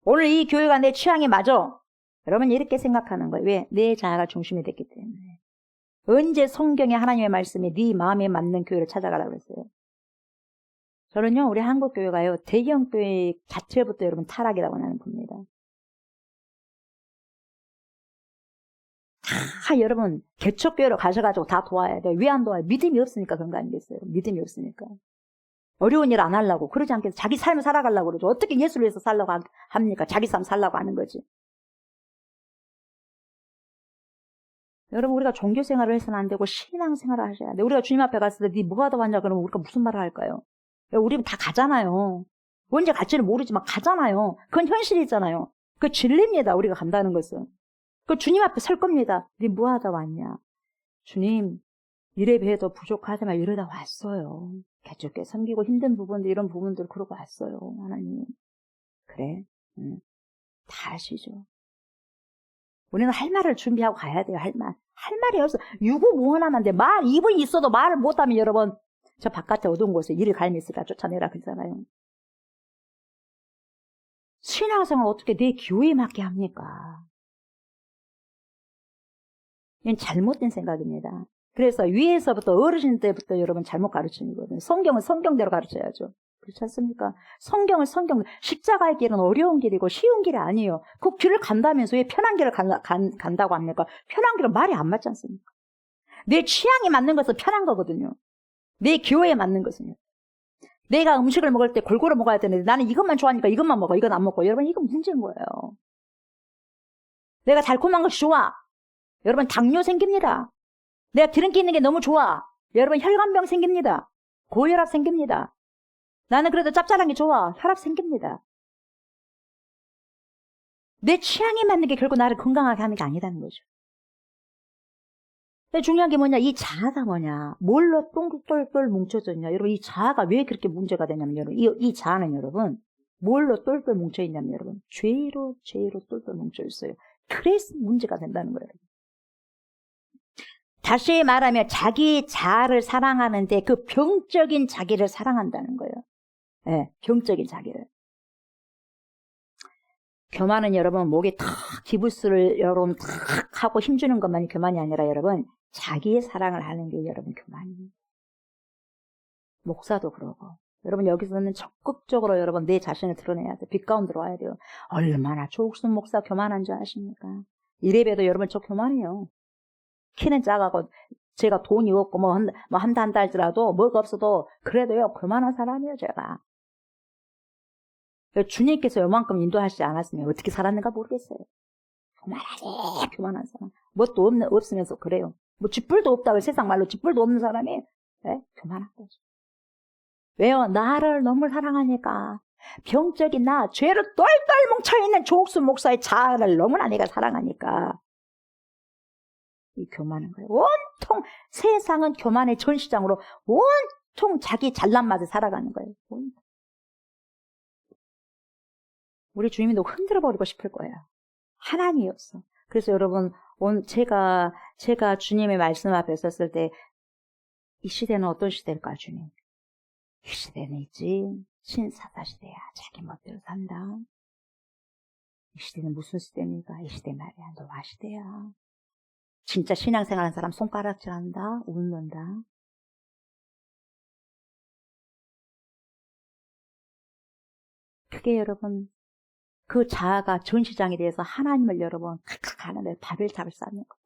Speaker 2: 오늘 이 교회가 내 취향에 맞아. 여러분 이렇게 생각하는 거예요. 왜? 내 자아가 중심이 됐기 때문에. 언제 성경의 하나님의 말씀이 네 마음에 맞는 교회를 찾아가라고 했어요. 저는요 우리 한국교회가요 대형교회 자체부터 여러분 타락이라고 나는 봅니다. 다 여러분 개척교회로 가셔가지고 다 도와야 돼요. 왜 안 도와요? 믿음이 없으니까 그런 거 아니겠어요? 믿음이 없으니까. 어려운 일 안 하려고 그러지 않겠어요? 자기 삶을 살아가려고 그러죠. 어떻게 예수를 위해서 살려고 합니까? 자기 삶 살려고 하는 거지. 여러분 우리가 종교생활을 해서는 안 되고 신앙생활을 하셔야 돼요. 우리가 주님 앞에 갔을 때 네 뭐 하다 왔냐 그러면 우리가 무슨 말을 할까요? 우리는 다 가잖아요. 언제 갈지는 모르지만 가잖아요. 그건 현실이잖아요. 그 진리입니다. 우리가 간다는 것은. 그 주님 앞에 설 겁니다. 네 뭐 하다 왔냐? 주님 이래 봬도 부족하지만 이러다 왔어요. 개척교회 섬기고 힘든 부분들 이런 부분들 그러고 왔어요. 하나님. 그래. 다 아시죠. 우리는 할 말을 준비하고 가야 돼요. 할 말이 없어. 유구무원하는데 입은 있어도 말을 못하면 여러분 저 바깥에 어두운 곳에 이를 갈미 있으니까 쫓아내라 그러잖아요. 신앙생활 어떻게 내 기호에 맞게 합니까? 이건 잘못된 생각입니다. 그래서 위에서부터 어르신 때부터 여러분 잘못 가르치는 거거든요. 성경은 성경대로 가르쳐야죠. 그렇지 않습니까? 성경, 십자가의 길은 어려운 길이고 쉬운 길이 아니에요. 그 길을 간다면서 왜 편한 길을 간다고 합니까? 편한 길은 말이 안 맞지 않습니까? 내 취향에 맞는 것은 편한 거거든요. 내 기호에 맞는 것은요. 내가 음식을 먹을 때 골고루 먹어야 되는데 나는 이것만 좋아하니까 이것만 먹어, 이건 안 먹고. 여러분, 이건 문제인 거예요. 내가 달콤한 것이 좋아. 여러분, 당뇨 생깁니다. 내가 기름기 있는 게 너무 좋아. 여러분, 혈관병 생깁니다. 고혈압 생깁니다. 나는 그래도 짭짤한 게 좋아. 혈압 생깁니다. 내 취향에 맞는 게 결국 나를 건강하게 하는 게 아니라는 거죠. 근데 중요한 게 뭐냐? 이 자아가 뭐냐? 뭘로 똘똘 뭉쳐졌냐? 여러분, 이 자아가 왜 그렇게 문제가 되냐면, 여러분, 이 자아는 여러분, 뭘로 똘똘 뭉쳐있냐면, 여러분, 죄로 똘똘 뭉쳐있어요. 그래서 문제가 된다는 거예요. 다시 말하면, 자기 자아를 사랑하는데 그 병적인 자기를 사랑한다는 거예요. 네, 병적인 자기를. 교만은 여러분, 목에 탁 기부스를 여러분 탁 하고 힘주는 것만이 교만이 아니라 여러분, 자기의 사랑을 하는 게 여러분 교만이에요. 목사도 그러고. 여러분, 여기서는 적극적으로 여러분 내 자신을 드러내야 돼. 빛 가운데로 와야 돼요. 얼마나 조옥순 목사 교만한 줄 아십니까? 이래봬도 여러분 저 교만해요. 키는 작아고 제가 돈이 없고 한다 할지라도 뭐가 없어도 그래도요 교만한 사람이에요 제가. 주님께서 요만큼 인도하시지 않았으면 어떻게 살았는가 모르겠어요. 교만한 사람. 뭣도 없으면서 그래요. 뭐 쥐뿔도 없다고 세상 말로 쥐뿔도 없는 사람이 교만한 거죠. 왜요? 나를 너무 사랑하니까. 병적인 나, 죄로 똘똘 뭉쳐있는 조옥순 목사의 자아를 너무나 내가 사랑하니까. 이 교만한 거예요. 온통 세상은 교만의 전시장으로 온통 자기 잘난 맛에 살아가는 거예요. 온통. 우리 주님도 흔들어버리고 싶을 거예요. 하나님이 없어. 그래서 여러분, 제가 주님의 말씀 앞에 섰을 때, 이 시대는 어떤 시대일까, 주님? 이 시대는 있지. 신사사 시대야. 자기 멋대로 산다. 이 시대는 무슨 시대입니까? 이 시대 말이야. 노아 시대야. 진짜 신앙생활하는 사람 손가락질한다. 웃는다. 그게 여러분, 그 자아가 전시장에 대해서 하나님을 여러분 칵칵 하는데 바벨탑을 쌓는 거예요.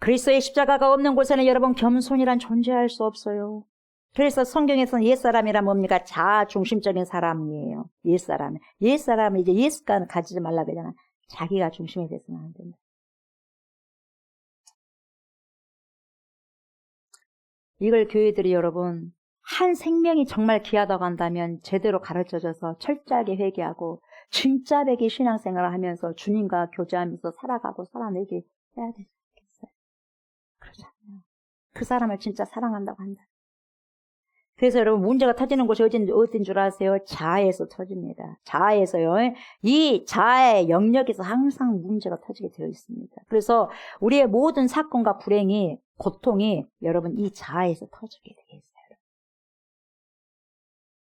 Speaker 2: 그리스도의 십자가가 없는 곳에는 여러분 겸손이란 존재할 수 없어요. 그래서 성경에서는 옛사람이란 뭡니까? 자아 중심적인 사람이에요. 옛사람은 이제 예수가 가지지 말라 그러잖아. 자기가 중심이 됐으면 안 된다. 이걸 교회들이 여러분 한 생명이 정말 귀하다고 한다면 제대로 가르쳐줘서 철저하게 회개하고 진짜 백의 신앙생활을 하면서 주님과 교제하면서 살아가고 살아내게 해야 되지 않겠어요? 그렇잖아요. 그 사람을 진짜 사랑한다고 한다. 그래서 여러분 문제가 터지는 곳이 어딘 줄 아세요? 자아에서 터집니다. 자아에서요. 이 자아의 영역에서 항상 문제가 터지게 되어 있습니다. 그래서 우리의 모든 사건과 불행이 고통이 여러분 이 자아에서 터지게 되어 있어요.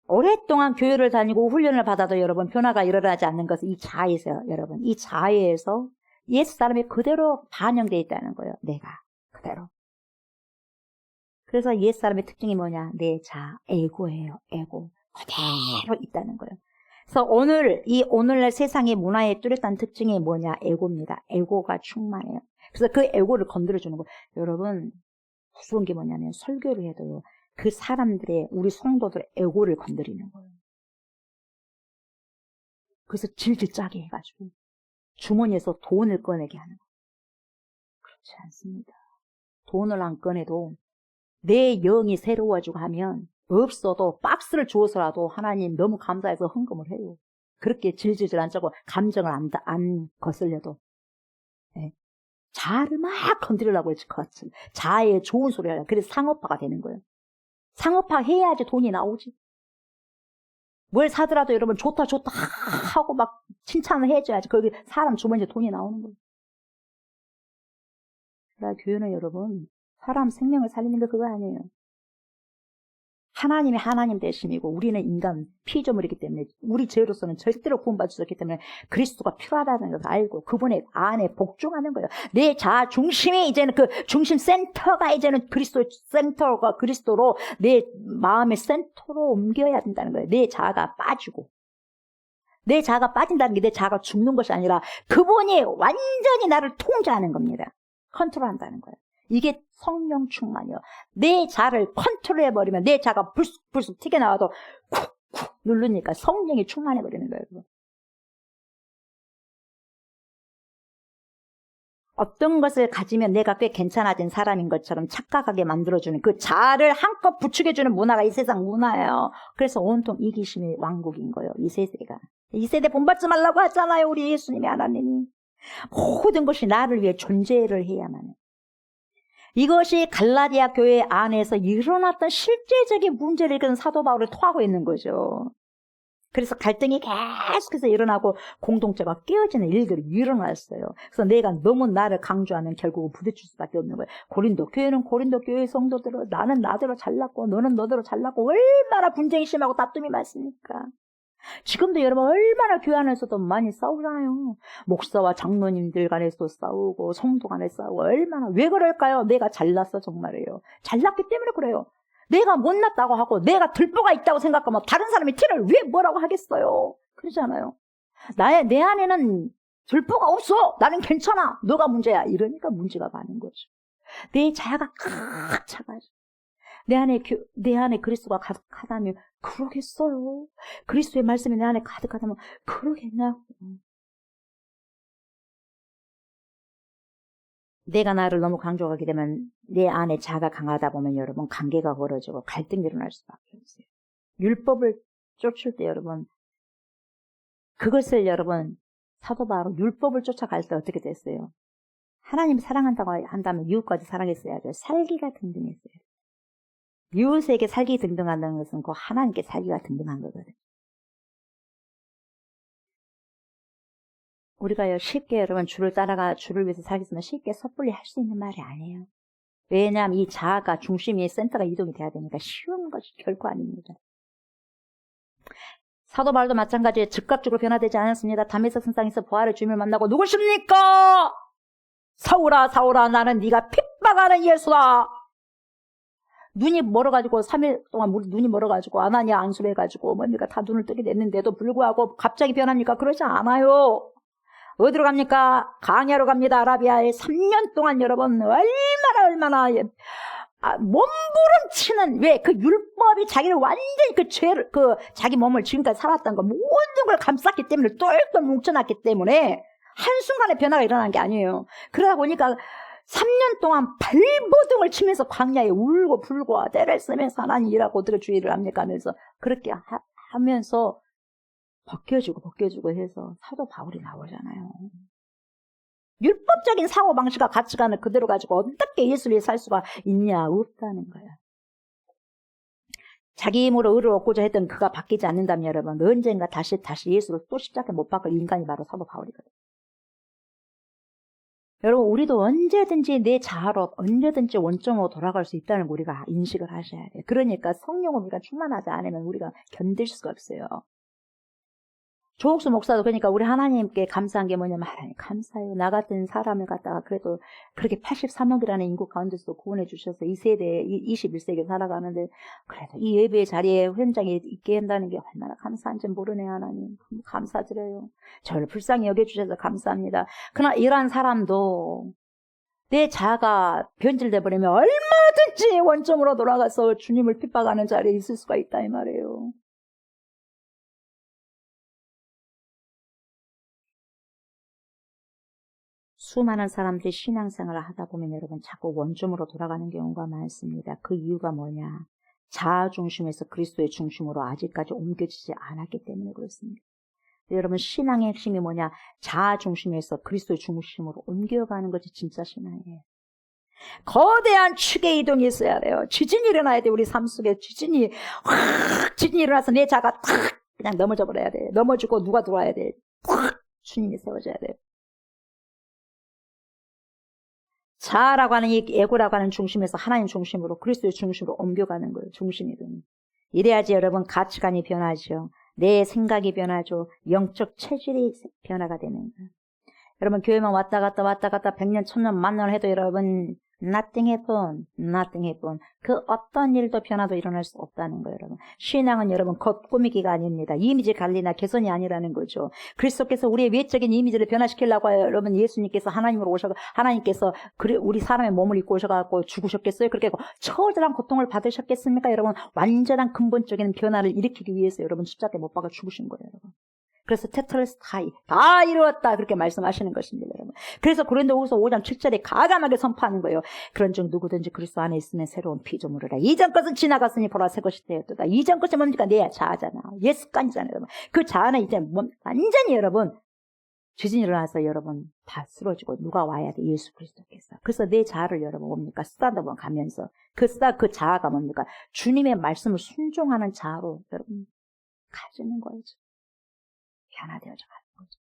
Speaker 2: 오랫동안 교회를 다니고 훈련을 받아도 여러분 변화가 일어나지 않는 것은 이 자아에서요. 여러분 이 자아에서 예수 사람이 그대로 반영되어 있다는 거예요. 내가 그대로. 그래서 옛사람의 특징이 뭐냐? 내 자아, 에고예요. 에고. 그대로 있다는 거예요. 그래서 오늘날 세상의 문화의 뚜렷한 특징이 뭐냐? 에고입니다. 에고가 충만해요. 그래서 그 에고를 건드려주는 거예요. 여러분, 무서운 게 뭐냐면 설교를 해도요. 그 사람들의, 우리 성도들의 에고를 건드리는 거예요. 그래서 질질 짜게 해가지고 주머니에서 돈을 꺼내게 하는 거예요. 그렇지 않습니다. 돈을 안 꺼내도 내 영이 새로워지고 하면 없어도 박스를 주어서라도 하나님 너무 감사해서 헌금을 해요. 그렇게 질질질 안 짜고 감정을 안 거슬려도. 네. 자아를 막 건드리려고 했지. 자아에 좋은 소리 하려고. 그래서 상업화가 되는 거예요. 상업화 해야지 돈이 나오지. 뭘 사더라도 여러분 좋다 하고 막 칭찬을 해줘야지. 거기 사람 주머니에 돈이 나오는 거예요. 그러나 교회는 여러분 사람 생명을 살리는 게 그거 아니에요. 하나님이 하나님 되심이고 우리는 인간 피조물이기 때문에 우리 죄로서는 절대로 구원받을 수 없기 때문에 그리스도가 필요하다는 것을 알고 그분의 안에 복종하는 거예요. 내 자아 중심이 이제는 그 중심 센터가 이제는 그리스도 센터가 그리스도로 내 마음의 센터로 옮겨야 된다는 거예요. 내 자아가 빠지고. 내 자아가 빠진다는 게 내 자아가 죽는 것이 아니라 그분이 완전히 나를 통제하는 겁니다. 컨트롤한다는 거예요. 이게 성령 충만이요. 내 자를 컨트롤해버리면 내 자가 불쑥불쑥 튀겨나와도 쿡쿡 누르니까 성령이 충만해버리는 거예요. 어떤 것을 가지면 내가 꽤 괜찮아진 사람인 것처럼 착각하게 만들어주는 그 자를 한껏 부추겨주는 문화가 이 세상 문화예요. 그래서 온통 이기심의 왕국인 거예요. 이 세대가. 이 세대 본받지 말라고 하잖아요. 우리 예수님이 하나님이. 모든 것이 나를 위해 존재를 해야만 해요. 이것이 갈라디아 교회 안에서 일어났던 실제적인 문제를 이끄는 사도 바울을 토하고 있는 거죠. 그래서 갈등이 계속해서 일어나고 공동체가 깨어지는 일들이 일어났어요. 그래서 내가 너무 나를 강조하면 결국은 부딪힐 수밖에 없는 거예요. 고린도 교회는 고린도 교회 성도대로 나는 나대로 잘났고 너는 너대로 잘났고 얼마나 분쟁이 심하고 다툼이 많습니까? 지금도 여러분 얼마나 교회 안에서도 많이 싸우잖아요. 목사와 장로님들 간에서도 싸우고 성도 간에 싸우고 얼마나. 왜 그럴까요? 내가 잘났어 정말이에요. 잘났기 때문에 그래요. 내가 못났다고 하고 내가 들보가 있다고 생각하면 다른 사람이 티를 왜 뭐라고 하겠어요. 그러잖아요. 내 안에는 들보가 없어. 나는 괜찮아. 너가 문제야. 이러니까 문제가 많은 거죠. 내 자아가 칵 차가죠. 내 안에 그리스도가 가득하다면 그러겠어요. 그리스도의 말씀이 내 안에 가득하다면 그러겠냐고. 내가 나를 너무 강조하게 되면 내 안에 자아가 강하다 보면 여러분 관계가 벌어지고 갈등이 일어날 수밖에 없어요. 율법을 쫓을 때 여러분 그것을 여러분 사도 바울 율법을 쫓아갈 때 어떻게 됐어요? 하나님 사랑한다고 한다면 이웃까지 사랑했어야죠. 살기가 등등했어요. 이웃에게 살기 등등한다는 것은 그 하나님께 살기가 등등한 거거든요. 우리가요 쉽게 여러분 주를 위해서 살겠으면 쉽게 섣불리 할 수 있는 말이 아니에요. 왜냐하면 이 자아가 중심이 센터가 이동이 돼야 되니까 쉬운 것이 결코 아닙니다. 사도 바울도 마찬가지에 즉각적으로 변화되지 않았습니다. 다메섹 선상에서 부활의 주님을 만나고 누구십니까? 사울아 사울아 나는 네가 핍박하는 예수다. 눈이 멀어가지고 3일 동안 눈이 멀어가지고 아나니아 안수를 해가지고 뭡니까 다 눈을 뜨게 됐는데도 불구하고 갑자기 변합니까? 그러지 않아요. 어디로 갑니까? 강야로 갑니다. 아라비아에 3년 동안 여러분 얼마나 몸부림치는 왜 그 율법이 자기를 완전히 그 죄를 자기 몸을 지금까지 살았던 거 모든 걸 감쌌기 때문에 똘똘 뭉쳐놨기 때문에 한순간에 변화가 일어난 게 아니에요. 그러다 보니까 3년 동안 발버둥을 치면서 광야에 울고 불고 때를 쓰면서 하나님 일하고 어떻게 주의를 합니까 하면서 그렇게 하면서 벗겨주고 해서 사도 바울이 나오잖아요. 율법적인 사고방식과 가치관을 그대로 가지고 어떻게 예수를 위해 살 수가 있냐? 없다는 거야. 자기 힘으로 의를 얻고자 했던 그가 바뀌지 않는다면 여러분 언젠가 다시 예수를 또 십자가에 못 박을 인간이 바로 사도 바울이거든요. 여러분 우리도 언제든지 내 자아로 언제든지 원점으로 돌아갈 수 있다는 거 우리가 인식을 하셔야 돼요. 그러니까 성령을 우리가 충만하지 않으면 우리가 견딜 수가 없어요. 조옥수 목사도 그러니까 우리 하나님께 감사한 게 뭐냐면 하나님 감사해요. 나 같은 사람을 갖다가 그래도 그렇게 83억이라는 인구 가운데서 구원해 주셔서 이 세대에 21세기에 살아가는데 그래도 이 예배의 자리에 현장에 있게 한다는 게 얼마나 감사한지 모르네요. 하나님 감사드려요. 저를 불쌍히 여겨주셔서 감사합니다. 그러나 이러한 사람도 내 자아가 변질돼 버리면 얼마든지 원점으로 돌아가서 주님을 핍박하는 자리에 있을 수가 있다 이 말이에요. 수많은 사람들이 신앙생활을 하다 보면 여러분 자꾸 원점으로 돌아가는 경우가 많습니다. 그 이유가 뭐냐? 자아 중심에서 그리스도의 중심으로 아직까지 옮겨지지 않았기 때문에 그렇습니다. 여러분 신앙의 핵심이 뭐냐? 자아 중심에서 그리스도의 중심으로 옮겨가는 것이 진짜 신앙이에요. 거대한 축의 이동이 있어야 돼요. 지진이 일어나야 돼. 우리 삶 속에 지진이 일어나서 내 자아가 탁 그냥 넘어져 버려야 돼. 넘어지고 누가 들어와야 돼. 탁 주님이 세워져야 돼요. 자아라고 하는 이 에고라고 하는 중심에서 하나님 중심으로 그리스도의 중심으로 옮겨가는 거예요. 중심이든. 이래야지 여러분 가치관이 변하죠. 내 생각이 변하죠. 영적 체질이 변화가 되는 거예요. 여러분 교회만 왔다 갔다 100년 1000년 만년 해도 여러분 nothing happen. 그 어떤 일도 변화도 일어날 수 없다는 거예요. 여러분 신앙은 여러분 겉꾸미기가 아닙니다. 이미지 관리나 개선이 아니라는 거죠. 그리스도께서 우리의 외적인 이미지를 변화시키려고 해요. 여러분 예수님께서 하나님으로 오셔서 하나님께서 우리 사람의 몸을 입고 오셔갖고 죽으셨겠어요? 그렇게 처절한 고통을 받으셨겠습니까? 여러분 완전한 근본적인 변화를 일으키기 위해서 여러분 십자가에 못 박아 죽으신 거예요. 여러분. 그래서 테텔레스타이 다 이루었다 그렇게 말씀하시는 것입니다. 여러분. 그래서 고린도후서 5장 7절에 가감하게 선포하는 거예요. 그런즉 누구든지 그리스도 안에 있으면 새로운 피조물이라. 이전 것은 지나갔으니 보라 새 것이 되었도다. 이전 것이 뭡니까? 내 자아잖아. 예습관이잖아요. 여러분. 그 자아는 이제 완전히 여러분 지진이 일어나서 여러분 다 쓰러지고 누가 와야 돼? 예수 그리스도께서. 그래서 내 자아를 여러분 뭡니까? 쓰다듬어 가면서 그 자아가 뭡니까? 주님의 말씀을 순종하는 자아로 여러분 가지는 거죠. 변화되어져 가는 거죠.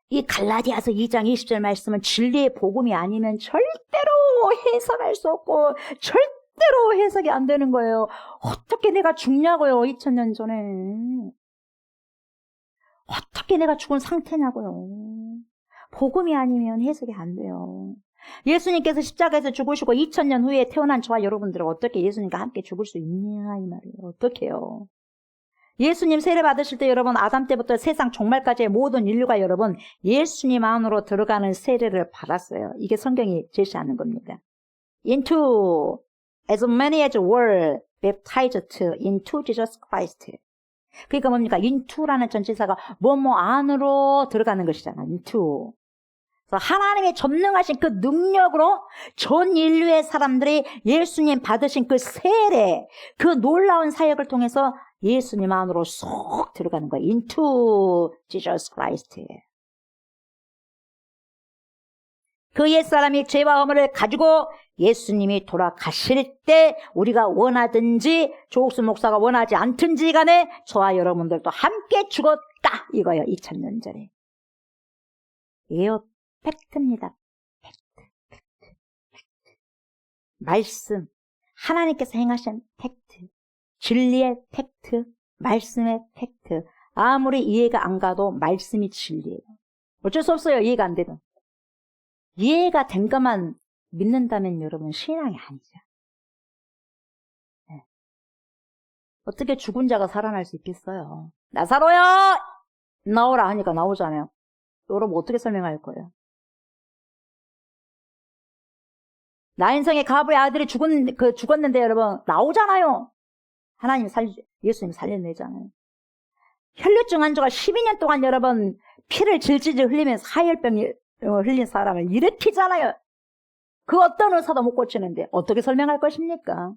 Speaker 2: 이 갈라디아서 2장 20절 말씀은 진리의 복음이 아니면 절대로 해석할 수 없고 절대로 해석이 안 되는 거예요. 어떻게 내가 죽냐고요. 2000년 전에. 어떻게 내가 죽은 상태냐고요. 복음이 아니면 해석이 안 돼요. 예수님께서 십자가에서 죽으시고 2000년 후에 태어난 저와 여러분들은 어떻게 예수님과 함께 죽을 수 있냐 이 말이에요. 어떻게요? 예수님 세례 받으실 때 여러분 아담 때부터 세상 종말까지의 모든 인류가 여러분 예수님 안으로 들어가는 세례를 받았어요. 이게 성경이 제시하는 겁니다. Into as many as were baptized into Jesus Christ. 그러니까 뭡니까? into라는 전치사가 뭐뭐 안으로 들어가는 것이잖아. into. 그래서 하나님의 전능하신 그 능력으로 전 인류의 사람들이 예수님 받으신 그 세례, 그 놀라운 사역을 통해서 예수님 안으로 쏙 들어가는 거예요. into Jesus Christ. 그 옛사람이 죄와 허물을 가지고 예수님이 돌아가실 때 우리가 원하든지 조옥수 목사가 원하지 않든지 간에 저와 여러분들도 함께 죽었다 이거예요. 2000년 전에. 이에요. 팩트입니다. 팩트. 말씀. 하나님께서 행하신 팩트. 진리의 팩트. 말씀의 팩트. 아무리 이해가 안 가도 말씀이 진리예요. 어쩔 수 없어요. 이해가 안 되든. 이해가 된 것만 믿는다면 여러분 신앙이 아니죠. 네. 어떻게 죽은 자가 살아날 수 있겠어요? 나사로야! 나오라 하니까 나오잖아요. 여러분 어떻게 설명할 거예요? 나인성의 가부의 아들이 죽었는데 여러분 나오잖아요. 예수님 살려내잖아요. 혈류증 환자가 12년 동안 여러분 피를 질질 흘리면서 하혈병 흘린 사람을 일으키잖아요. 그 어떤 의사도 못 고치는데 어떻게 설명할 것입니까?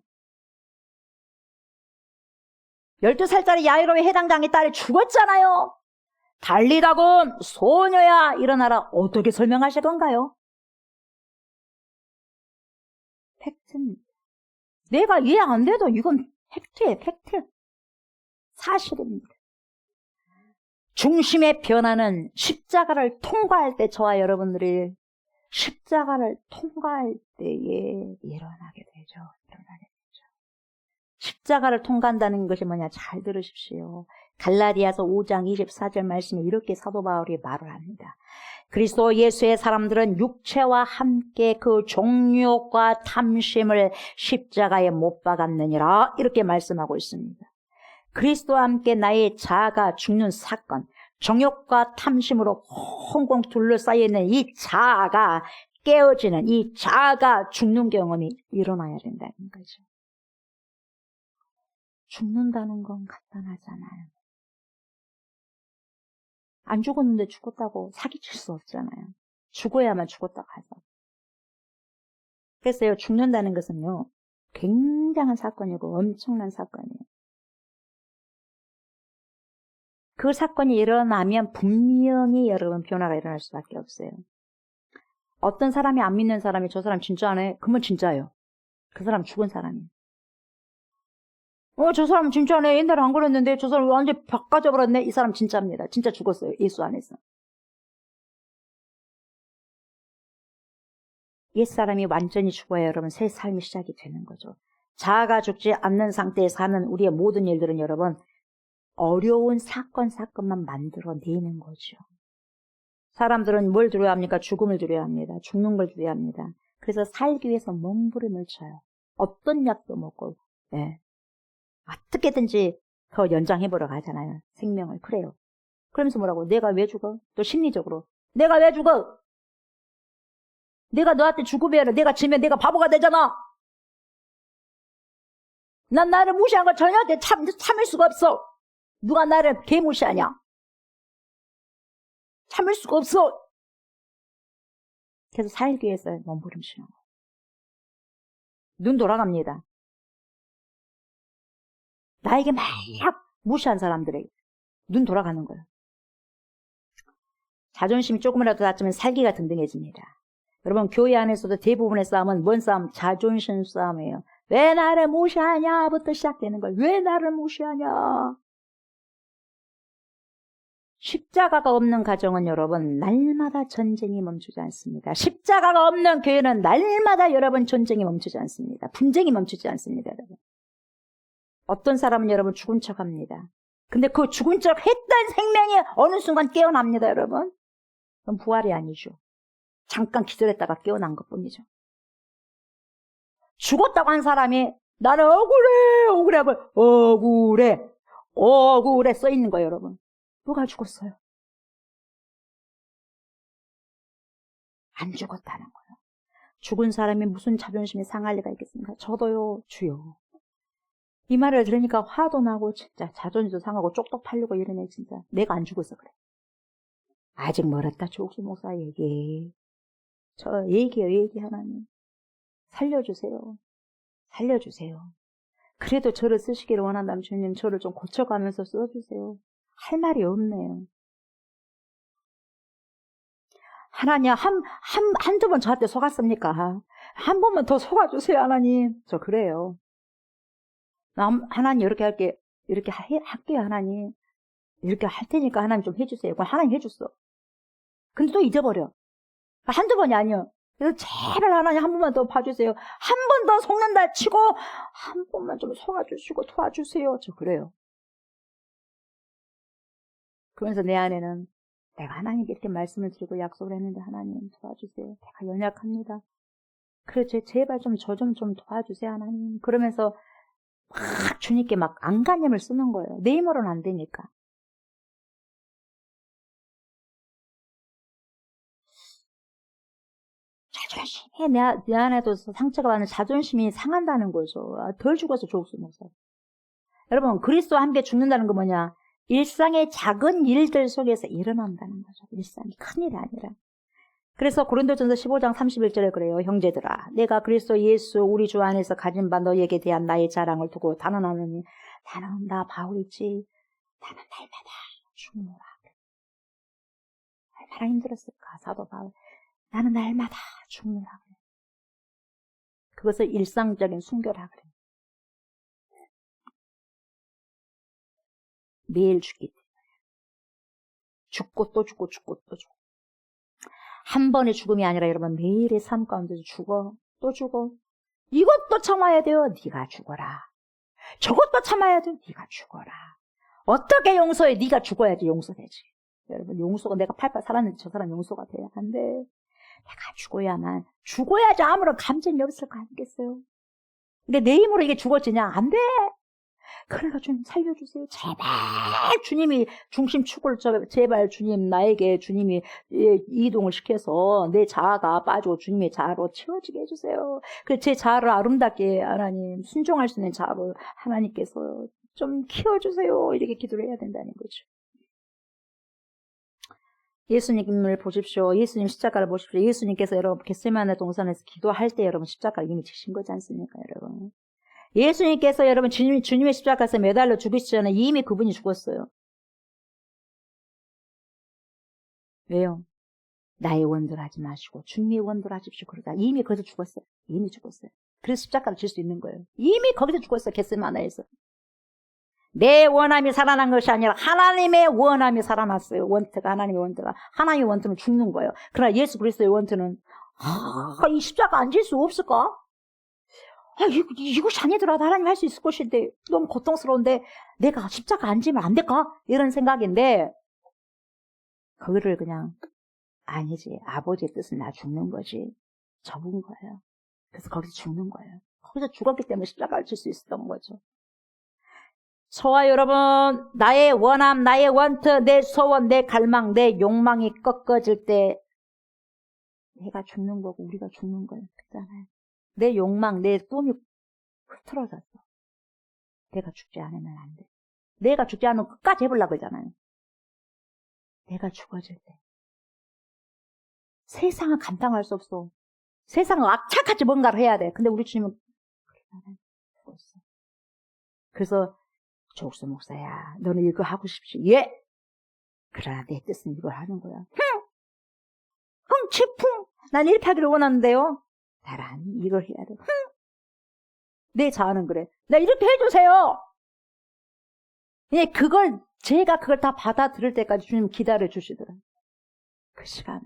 Speaker 2: 12살짜리 야이로의 해당장의 딸이 죽었잖아요. 달리다곤 소녀야 일어나라. 어떻게 설명하실 건가요? 팩트입니다. 내가 이해 안 돼도 이건 팩트예요. 팩트. 사실입니다. 중심의 변화는 십자가를 통과할 때 저와 여러분들이 십자가를 통과할 때에 일어나게 되죠. 십자가를 통과한다는 것이 뭐냐? 잘 들으십시오. 갈라디아서 5장 24절 말씀에 이렇게 사도 바울이 말을 합니다. 그리스도 예수의 사람들은 육체와 함께 그 정욕과 탐심을 십자가에 못 박았느니라 이렇게 말씀하고 있습니다. 그리스도와 함께 나의 자아가 죽는 사건, 정욕과 탐심으로 콩콩 둘러싸여 있는 이 자아가 깨어지는 이 자아가 죽는 경험이 일어나야 된다는 거죠. 죽는다는 건 간단하잖아요. 안 죽었는데 죽었다고 사기칠 수 없잖아요. 죽어야만 죽었다고 하죠. 그래서요, 죽는다는 것은요, 굉장한 사건이고 엄청난 사건이에요. 그 사건이 일어나면 분명히 여러분 변화가 일어날 수밖에 없어요. 어떤 사람이 안 믿는 사람이 저 사람 진짜 안 해? 그러면 진짜예요. 그 사람 죽은 사람이에요. 저 사람 진짜 안 해? 옛날에 안 그랬는데 저 사람 완전 바꿔져버렸네? 이 사람 진짜입니다. 진짜 죽었어요. 예수 안에서. 옛사람이 완전히 죽어야 여러분 새 삶이 시작이 되는 거죠. 자아가 죽지 않는 상태에서 하는 우리의 모든 일들은 여러분 어려운 사건만 만들어내는 거죠. 사람들은 뭘 두려워합니까? 죽음을 두려워합니다. 죽는 걸 두려워합니다. 그래서 살기 위해서 몸부림을 쳐요. 어떤 약도 먹고 어떻게든지 더 연장해보러 가잖아요. 생명을. 그래요. 그러면서 뭐라고? 내가 왜 죽어? 또 심리적으로 내가 왜 죽어? 내가 너한테 죽으면 내가 지면 내가 바보가 되잖아. 난 나를 무시한 걸 전혀 참을 수가 없어. 누가 나를 개무시하냐? 참을 수가 없어. 그래서 살기 위해서 몸부림치는 거예요. 눈 돌아갑니다. 나에게 막 무시한 사람들에게 눈 돌아가는 거예요. 자존심이 조금이라도 낮으면 살기가 등등해집니다. 여러분 교회 안에서도 대부분의 싸움은 뭔 싸움? 자존심 싸움이에요. 왜 나를 무시하냐부터 시작되는 거예요. 왜 나를 무시하냐? 십자가가 없는 가정은 여러분 날마다 전쟁이 멈추지 않습니다. 십자가가 없는 교회는 날마다 여러분 전쟁이 멈추지 않습니다. 분쟁이 멈추지 않습니다. 여러분. 어떤 사람은 여러분 죽은 척합니다. 근데 그 죽은 척 했던 생명이 어느 순간 깨어납니다. 여러분. 그건 부활이 아니죠. 잠깐 기절했다가 깨어난 것뿐이죠. 죽었다고 한 사람이 나는 억울해 써 있는 거예요. 여러분. 누가 죽었어요? 안 죽었다는 거예요. 죽은 사람이 무슨 자존심이 상할 리가 있겠습니까? 저도요. 주여. 이 말을 들으니까 화도 나고 진짜 자존심도 상하고 쪽쪽 팔리고 이러네 진짜. 내가 안 죽어서 그래. 아직 멀었다. 조옥수 목사 얘기해. 저 얘기 하나님. 살려주세요. 그래도 저를 쓰시기를 원한다면 주님 저를 좀 고쳐가면서 써주세요. 할 말이 없네요. 하나님 한두 번 저한테 속았습니까? 한 번만 더 속아주세요. 하나님. 저 그래요. 하나님 이렇게 할게요. 하나님. 이렇게 할 테니까 하나님 좀 해주세요. 그럼 하나님 해줬어. 근데 또 잊어버려. 한두 번이 아니요. 그래서 제발 하나님 한 번만 더 봐주세요. 한 번 더 속는다 치고 한 번만 좀 속아주시고 도와주세요. 저 그래요. 그러면서 내 안에는 내가 하나님께 이렇게 말씀을 드리고 약속을 했는데 하나님 도와주세요. 내가 연약합니다. 그래 제발 저 좀 도와주세요 하나님. 그러면서 막 주님께 막 안간힘을 쓰는 거예요. 내 힘으로는 안 되니까. 자존심이 내 안에도 상처가 받는 자존심이 상한다는 거죠. 덜 죽어서 조옥수 목사. 여러분 그리스도와 함께 죽는다는 거 뭐냐? 일상의 작은 일들 속에서 일어난다는 거죠. 일상이 큰일이 아니라. 그래서 고린도전서 15장 31절에 그래요. 형제들아 내가 그리스도 예수 우리 주 안에서 가진 바 너희에게 대한 나의 자랑을 두고 단언하노니 나는 나 바울이지 나는 날마다 죽노라. 얼마나 힘들었을까 사도 바울. 나는 날마다 죽노라. 그것을 일상적인 순교라 그래. 매일 죽기 때문에. 죽고 또 죽고. 한 번의 죽음이 아니라 여러분 매일의 삶 가운데서 죽어. 또 죽어. 이것도 참아야 돼요. 네가 죽어라. 저것도 참아야 돼요. 네가 죽어라. 어떻게 용서해? 네가 죽어야지 용서되지. 여러분 용서가 내가 팔팔 살았는데 저 사람 용서가 돼야 안 돼. 내가 죽어야지 아무런 감정이 없을 거 아니겠어요? 근데 내 힘으로 이게 죽어지냐? 안 돼. 그러니까 주님 살려주세요. 제발 주님이 중심축을 제발 주님 나에게 주님이 이동을 시켜서 내 자아가 빠지고 주님의 자아로 채워지게 해주세요. 그래서 제 자아를 아름답게 하나님 순종할 수 있는 자아로 하나님께서 좀 키워주세요. 이렇게 기도를 해야 된다는 거죠. 예수님을 보십시오. 예수님 십자가를 보십시오. 예수님께서 여러분 겟세마네 동산에서 기도할 때 여러분 십자가를 이미 지신 거지 않습니까 여러분? 예수님께서 여러분 주님의 십자가에서 매달려 죽으시기 전에 이미 그분이 죽었어요. 왜요? 나의 원대로 하지 마시고 주님의 원대로 하십시오. 그러다 이미 거기서 죽었어요. 이미 죽었어요. 그래서 십자가를 질 수 있는 거예요. 이미 거기서 죽었어요. 겟세마네에서. 내 원함이 살아난 것이 아니라 하나님의 원함이 살아났어요. 원태가 하나님의 원태가. 하나님의 원태는 죽는 거예요. 그러나 예수 그리스도의 원태는 이 십자가 안 질 수 없을까? 이것이 아니더라도 하나님 할 수 있을 것인데 너무 고통스러운데 내가 십자가 안 지면 안 될까? 이런 생각인데 그거를 그냥 아니지. 아버지의 뜻은 나 죽는 거지. 접은 거예요. 그래서 거기서 죽는 거예요. 거기서 죽었기 때문에 십자가를 질 수 있었던 거죠. 저와 여러분, 나의 원함, 나의 원트, 내 소원, 내 갈망, 내 욕망이 꺾어질 때 내가 죽는 거고 우리가 죽는 거예요. 그렇잖아요. 내 욕망, 내 꿈이 흐트러졌어. 내가 죽지 않으면 안 돼. 내가 죽지 않으면 끝까지 해보려고 하잖아요. 내가 죽어질 때. 세상은 감당할 수 없어. 세상은 악착같이 뭔가를 해야 돼. 근데 우리 주님은 죽었어. 그래서 조옥수 목사야, 너는 이거 하고 싶지? 예! 그러나 내 뜻은 이걸 하는 거야. 치풍! 난 이렇게 하기를 원하는데요. 나란 이걸 해야 돼. 내 자아는 그래. 나 이렇게 해주세요. 예, 제가 그걸 다 받아들일 때까지 주님 기다려 주시더라. 그 시간을.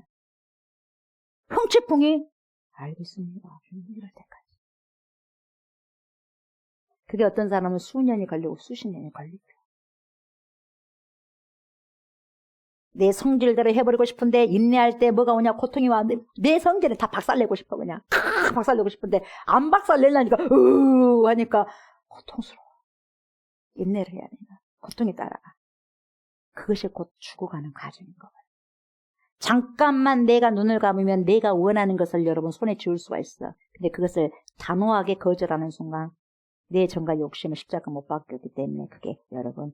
Speaker 2: 흥치풍이 알겠습니다. 주님 이럴 때까지. 그게 어떤 사람은 수년이 걸리고 수십 년이 걸리고. 내 성질대로 해버리고 싶은데 인내할 때 뭐가 오냐 고통이 와. 내 성질을 다 박살내고 싶어 그냥. 박살내고 싶은데 안 박살내려니까 하니까 고통스러워. 인내를 해야 된다. 고통이 따라가. 그것이 곧 죽어가는 과정인 거예요. 잠깐만 내가 눈을 감으면 내가 원하는 것을 여러분 손에 쥐을 수가 있어. 근데 그것을 단호하게 거절하는 순간 내 정과 욕심을 십자가 못 박혔기 때문에 그게 여러분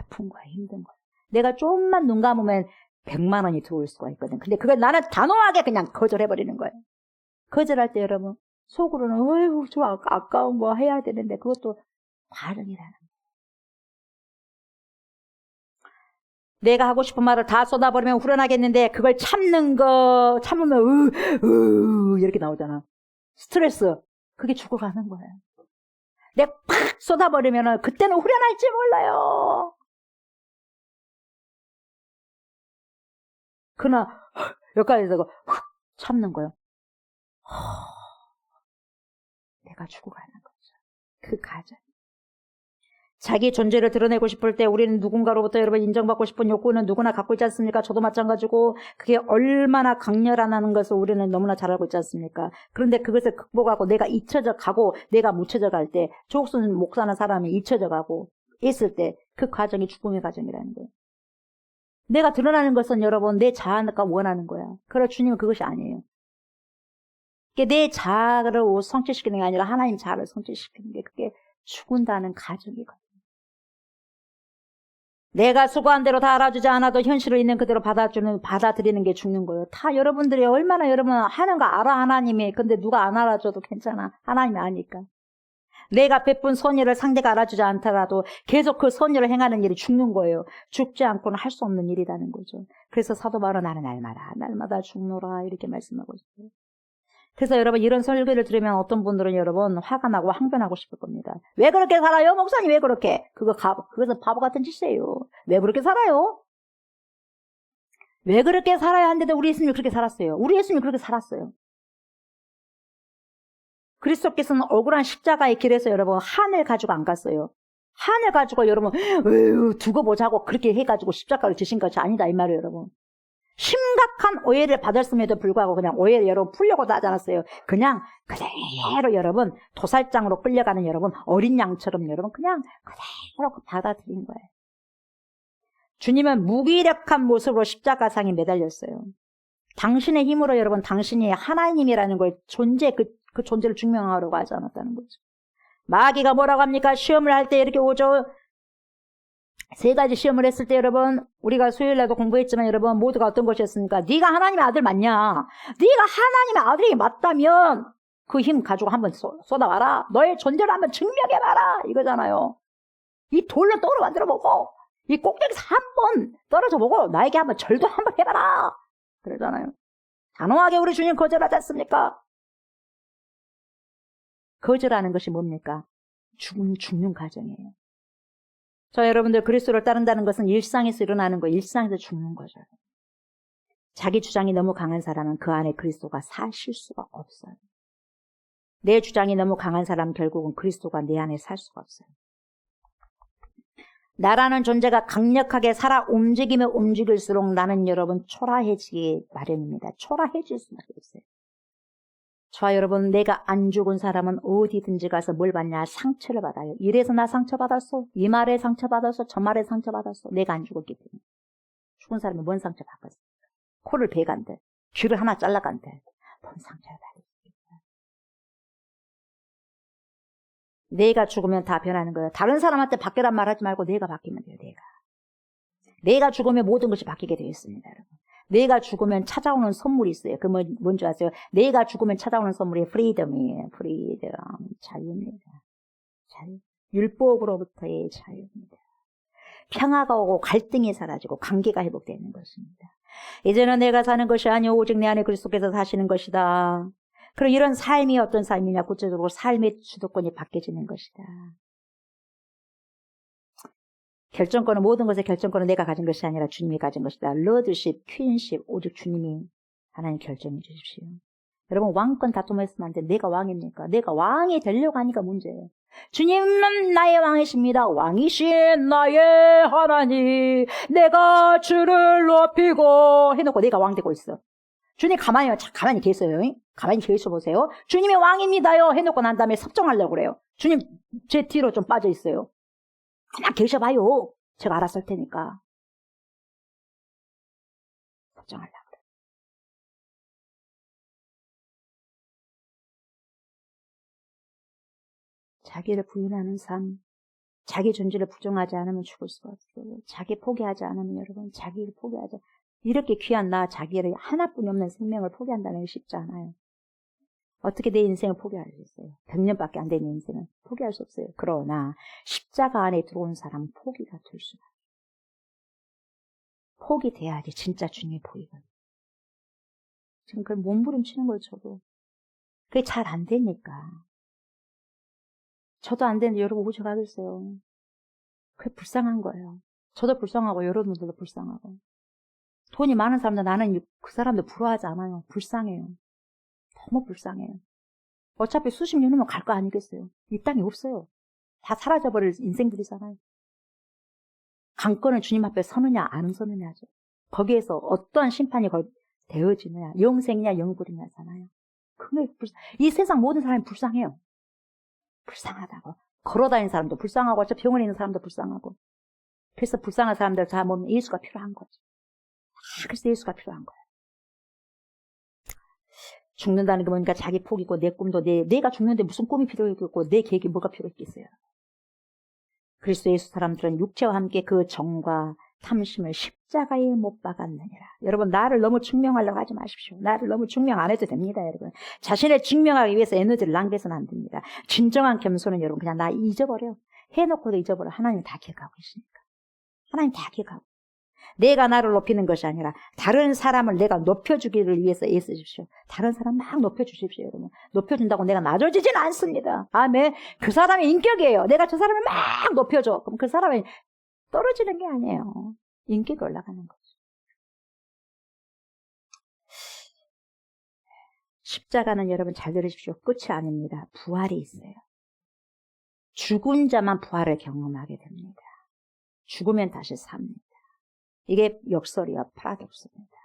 Speaker 2: 아픈 거야, 힘든 거야. 내가 조금만 눈 감으면 100만 원이 들어올 수가 있거든. 근데 그걸 나는 단호하게 그냥 거절해버리는 거예요. 거절할 때 여러분 속으로는 어휴 저 아까운 거 해야 되는데 그것도 과정이라는 거예요. 내가 하고 싶은 말을 다 쏟아버리면 후련하겠는데 그걸 참으면 이렇게 나오잖아. 스트레스. 그게 죽어가는 거예요. 내가 팍 쏟아버리면 그때는 후련할지 몰라요. 그러나 여기까지서 참는 거예요. 내가 죽어가는 거죠. 그 과정. 자기 존재를 드러내고 싶을 때 우리는 누군가로부터 여러분 인정받고 싶은 욕구는 누구나 갖고 있지 않습니까? 저도 마찬가지고 그게 얼마나 강렬하다는 것을 우리는 너무나 잘 알고 있지 않습니까? 그런데 그것을 극복하고 내가 잊혀져 가고 내가 묻혀져 갈 때 조옥순 목사는 사람이 잊혀져 가고 있을 때 그 과정이 죽음의 과정이라는 거예요. 내가 드러나는 것은 여러분 내 자아가 원하는 거야. 그러나 주님은 그것이 아니에요. 내 자아를 성취시키는 게 아니라 하나님 자아를 성취시키는 게 그게 죽은다는 과정이거든요. 내가 수고한 대로 다 알아주지 않아도 현실을 있는 그대로 받아들이는 게 죽는 거예요. 다 여러분들이 얼마나 여러분 하는 거 알아 하나님이. 근데 누가 안 알아줘도 괜찮아. 하나님이 아니까. 내가 베푼 선의를 상대가 알아주지 않더라도 계속 그 선의를 행하는 일이 죽는 거예요. 죽지 않고는 할 수 없는 일이라는 거죠. 그래서 사도 바울은 나는 날마다 죽노라 이렇게 말씀하고 있어요. 그래서 여러분 이런 설교를 들으면 어떤 분들은 여러분 화가 나고 항변하고 싶을 겁니다. 왜 그렇게 살아요? 목사님 왜 그렇게? 그것은 바보 같은 짓이에요. 왜 그렇게 살아요? 왜 그렇게 살아야 하는데도 우리 예수님이 그렇게 살았어요. 우리 예수님이 그렇게 살았어요. 그리스도께서는 억울한 십자가의 길에서 여러분 한을 가지고 안 갔어요. 한을 가지고 여러분 두고 보자고 그렇게 해가지고 십자가를 지신 것이 아니다 이 말이에요 여러분. 심각한 오해를 받았음에도 불구하고 그냥 오해를 여러분 풀려고도 하지 않았어요. 그냥 그대로 여러분 도살장으로 끌려가는 여러분 어린 양처럼 여러분 그냥 그대로 받아들인 거예요. 주님은 무기력한 모습으로 십자가상에 매달렸어요. 당신의 힘으로 여러분 당신이 하나님이라는 걸 그 존재를 증명하려고 하지 않았다는 거죠. 마귀가 뭐라고 합니까? 시험을 할 때 이렇게 오죠. 3가지 시험을 했을 때 여러분 우리가 수요일날도 공부했지만 여러분 모두가 어떤 것이었습니까? 네가 하나님의 아들 맞냐? 네가 하나님의 아들이 맞다면 그 힘 가지고 한번 쏟아봐라. 너의 존재를 한번 증명해봐라. 이거잖아요. 이 돌로 떡으로 만들어보고 이 꼭대기에서 한번 떨어져보고 나에게 한번 절도 한번 해봐라. 그러잖아요. 단호하게 우리 주님 거절하지 않습니까? 거절하는 것이 뭡니까? 죽는 과정이에요. 저 여러분들 그리스도를 따른다는 것은 일상에서 일어나는 거, 일상에서 죽는 거죠. 자기 주장이 너무 강한 사람은 그 안에 그리스도가 사실 수가 없어요. 내 주장이 너무 강한 사람 결국은 그리스도가 내 안에 살 수가 없어요. 나라는 존재가 강력하게 살아 움직이면 움직일수록 나는 여러분 초라해지기 마련입니다. 초라해질 수밖에 없어요. 저와 여러분, 내가 안 죽은 사람은 어디든지 가서 뭘 받냐? 상처를 받아요. 이래서 나 상처받았어. 이 말에 상처받았어. 저 말에 상처받았어. 내가 안 죽었기 때문에. 죽은 사람이 뭔 상처 받겠어? 코를 베간대. 귀를 하나 잘라간대. 뭔 상처를 받겠어? 내가 죽으면 다 변하는 거예요. 다른 사람한테 바뀌란 말 하지 말고 내가 바뀌면 돼요. 내가 죽으면 모든 것이 바뀌게 되어 있습니다. 여러분. 내가 죽으면 찾아오는 선물이 있어요. 그 뭔지 아세요? 내가 죽으면 찾아오는 선물이 프리덤이에요. 프리덤, 자유입니다. 자유. 율법으로부터의 자유입니다. 평화가 오고 갈등이 사라지고 관계가 회복되는 것입니다. 이제는 내가 사는 것이 아니오 오직 내 안에 그리스도께서 사시는 것이다. 그럼 이런 삶이 어떤 삶이냐? 구체적으로 삶의 주도권이 바뀌어지는 것이다. 결정권은 모든 것의 결정권은 내가 가진 것이 아니라 주님이 가진 것이다. 러드십, 퀸십, 오직 주님이 하나님 결정해 주십시오. 여러분 왕권 다툼했으면 안 돼. 내가 왕입니까? 내가 왕이 되려고 하니까 문제예요. 주님은 나의 왕이십니다. 왕이신 나의 하나님, 내가 주를 높이고 해놓고 내가 왕 되고 있어. 주님 가만히 계세요. 가만히 계셔 보세요. 주님이 왕입니다요 해놓고 난 다음에 섭정하려고 그래요. 주님 제 뒤로 좀 빠져 있어요. 그냥 계셔봐요. 제가 알아서 할 테니까. 섭정하려고 그래요. 자기를 부인하는 삶, 자기 존재를 부정하지 않으면 죽을 수가 없어요. 자기 포기하지 않으면 여러분, 자기를 포기하지, 이렇게 귀한 나 자기를 하나뿐이 없는 생명을 포기한다는 게 쉽지 않아요. 어떻게 내 인생을 포기할 수 있어요? 100년밖에 안 된 인생은 포기할 수 없어요. 그러나 십자가 안에 들어온 사람은 포기가 될 수가 없어요. 포기돼야지 진짜 주님이 보이거든요. 지금 그걸 몸부림치는 거예요. 저도. 그게 잘 안 되니까. 저도 안 되는데 여러분 오셔가겠어요. 그게 불쌍한 거예요. 저도 불쌍하고 여러분들도 불쌍하고. 돈이 많은 사람들 나는 그 사람들 부러워하지 않아요. 불쌍해요. 너무 불쌍해요. 어차피 수십 년 후면 갈 거 아니겠어요. 이 땅에 없어요. 다 사라져버릴 인생들이잖아요. 강권을 주님 앞에 서느냐 안 서느냐죠. 거기에서 어떠한 심판이 되어지느냐, 영생이냐 영불이냐잖아요. 이 세상 모든 사람이 불쌍해요. 불쌍하다고. 걸어다니는 사람도 불쌍하고 저 병원에 있는 사람도 불쌍하고. 그래서 불쌍한 사람들 다 보면 예수가 필요한 거죠. 그래서 예수가 필요한 거예요. 죽는다는 게 뭐니까 자기 포기고 내 꿈도 내가 죽는데 무슨 꿈이 필요했겠고 내 계획이 뭐가 필요했겠어요. 그리스도 예수 사람들은 육체와 함께 그 정과 탐심을 십자가에 못 박았느니라. 여러분 나를 너무 증명하려고 하지 마십시오. 나를 너무 증명 안 해도 됩니다. 여러분 자신을 증명하기 위해서 에너지를 낭비해서는 안 됩니다. 진정한 겸손은 여러분 그냥 나 잊어버려. 해놓고도 잊어버려. 하나님 다 기억하고 계시니까. 하나님 다 기억하고. 내가 나를 높이는 것이 아니라 다른 사람을 내가 높여주기를 위해서 애쓰십시오. 다른 사람 막 높여주십시오. 여러분 높여준다고 내가 낮아지지는 않습니다. 아멘. 그 사람의 인격이에요. 내가 저 사람을 막 높여줘. 그럼 그 사람이 떨어지는 게 아니에요. 인격이 올라가는 거죠. 십자가는 여러분 잘 들으십시오. 끝이 아닙니다. 부활이 있어요. 죽은 자만 부활을 경험하게 됩니다. 죽으면 다시 삽니다. 이게 역설이야. 파라독스입니다.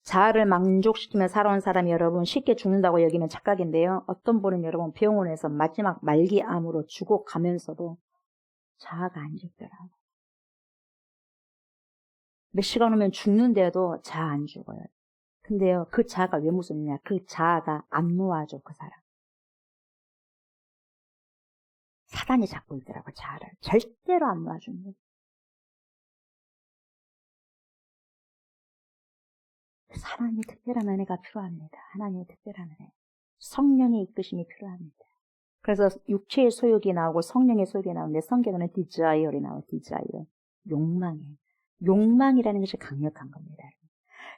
Speaker 2: 자아를 만족시키며 살아온 사람이 여러분 쉽게 죽는다고 여기면 착각인데요. 어떤 분은 여러분 병원에서 마지막 말기암으로 죽어가면서도 자아가 안 죽더라고요. 몇 시간 후면 죽는데도 자아 안 죽어요. 근데요, 그 자아가 왜 무섭냐? 그 자아가 안 놓아줘, 그 사람. 사단이 잡고 있더라고, 자아를. 절대로 안 놓아주는 거예요. 하나님의 특별한 은혜가 필요합니다. 하나님의 특별한 은혜. 성령의 이끄심이 필요합니다. 그래서 육체의 소욕이 나오고 성령의 소욕이 나오는데 성경에는 desire이 나와요. desire. 욕망이에요. 욕망이라는 것이 강력한 겁니다.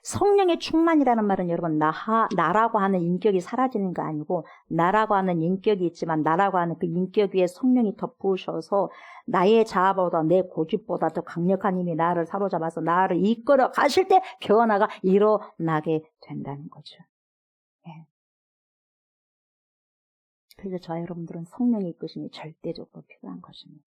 Speaker 2: 성령의 충만이라는 말은 여러분 나라고 하는 인격이 사라지는 거 아니고 나라고 하는 인격이 있지만 나라고 하는 그 인격 위에 성령이 덧부으셔서 나의 자아보다 내 고집보다 더 강력한 힘이 나를 사로잡아서 나를 이끌어 가실 때 변화가 일어나게 된다는 거죠. 그래서 저와 여러분들은 성령의 이끄심이 절대적으로 필요한 것입니다.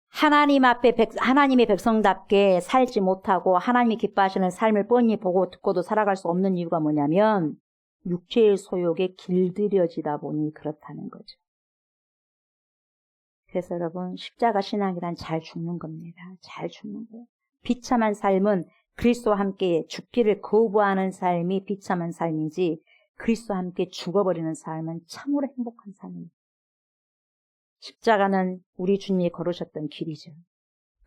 Speaker 2: 하나님의 백성답게 살지 못하고 하나님이 기뻐하시는 삶을 뻔히 보고 듣고도 살아갈 수 없는 이유가 뭐냐면 육체의 소욕에 길들여지다 보니 그렇다는 거죠. 그래서 여러분, 십자가 신앙이란 잘 죽는 겁니다. 잘 죽는 거예요. 비참한 삶은 그리스도와 함께 죽기를 거부하는 삶이 비참한 삶이지, 그리스도와 함께 죽어버리는 삶은 참으로 행복한 삶입니다. 십자가는 우리 주님이 걸으셨던 길이죠.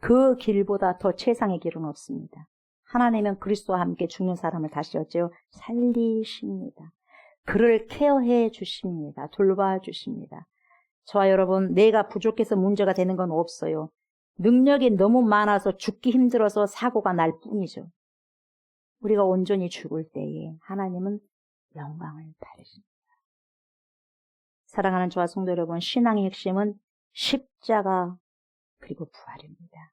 Speaker 2: 그 길보다 더 최상의 길은 없습니다. 하나님은 그리스도와 함께 죽는 사람을 다시 어째요? 살리십니다. 그를 케어해 주십니다. 돌봐 주십니다. 저와 여러분, 내가 부족해서 문제가 되는 건 없어요. 능력이 너무 많아서 죽기 힘들어서 사고가 날 뿐이죠. 우리가 온전히 죽을 때에 하나님은 영광을 받으십니다. 사랑하는 저와 성도 여러분, 신앙의 핵심은 십자가 그리고 부활입니다.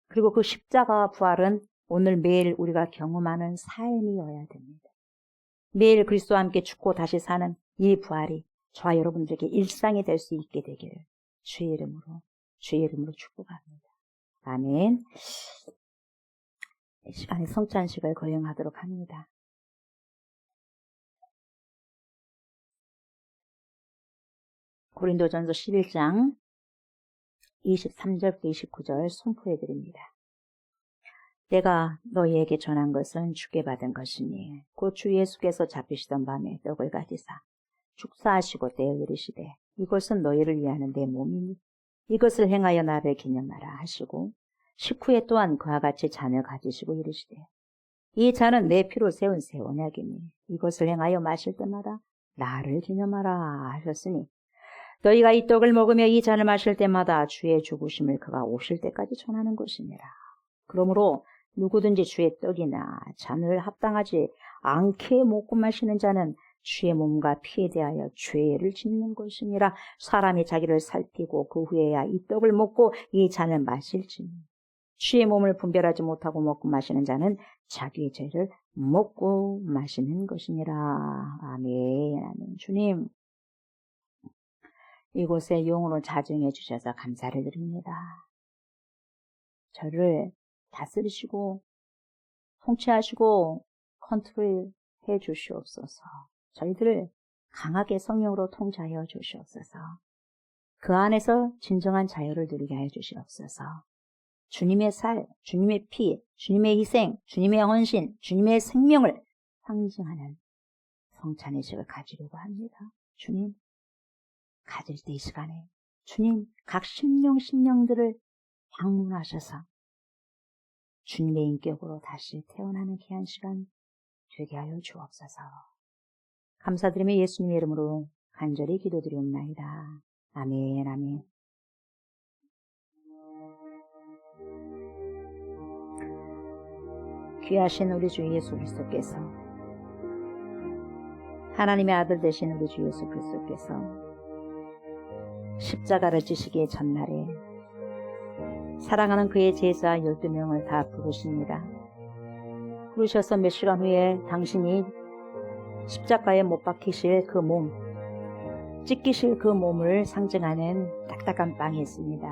Speaker 2: 그리고 그 십자가와 부활은 오늘 매일 우리가 경험하는 삶이어야 됩니다. 매일 그리스도와 함께 죽고 다시 사는 이 부활이 저와 여러분들에게 일상이 될 수 있게 되기를 주의 이름으로 축복합니다. 아멘. 이 시간에 성찬식을 거행하도록 합니다. 고린도전서 11장 23절부터 29절 선포해 드립니다. 내가 너희에게 전한 것은 주께 받은 것이니 곧 주 예수께서 잡히시던 밤에 떡을 가지사 축사하시고 떼어 이르시되 이것은 너희를 위하는 내 몸이니 이것을 행하여 나를 기념하라 하시고 식후에 또한 그와 같이 잔을 가지시고 이르시되 이 잔은 내 피로 세운 새 언약이니 이것을 행하여 마실 때마다 나를 기념하라 하셨으니 너희가 이 떡을 먹으며 이 잔을 마실 때마다 주의 죽으심을 그가 오실 때까지 전하는 것이니라. 그러므로 누구든지 주의 떡이나 잔을 합당하지 않게 먹고 마시는 자는 주의 몸과 피에 대하여 죄를 짓는 것이니라. 사람이 자기를 살피고 그 후에야 이 떡을 먹고 이 잔을 마실지니 주의 몸을 분별하지 못하고 먹고 마시는 자는 자기의 죄를 먹고 마시는 것이니라. 아멘. 아멘. 주님, 이곳에 용으로 자정해 주셔서 감사를 드립니다. 저를 다스리시고 통치하시고 컨트롤해 주시옵소서. 저희들을 강하게 성령으로 통치하여 주시옵소서. 그 안에서 진정한 자유를 누리게 하여 주시옵소서. 주님의 살, 주님의 피, 주님의 희생, 주님의 헌신, 주님의 생명을 상징하는 성찬의식을 가지려고 합니다. 주님, 가질 때 이 시간에 주님 각 심령들을 방문하셔서 주님의 인격으로 다시 태어나는 귀한 시간 되게 하여 주옵소서. 감사드리며 예수님의 이름으로 간절히 기도드리옵나이다. 아멘. 아멘. 귀하신 우리 주 예수 그리스도께서, 하나님의 아들 되신 우리 주 예수 그리스도께서 십자가를 지시기의 전날에 사랑하는 그의 제자 12명을 다 부르십니다. 부르셔서 몇 시간 후에 당신이 십자가에 못 박히실 그 몸, 찢기실 그 몸을 상징하는 딱딱한 빵이 있습니다.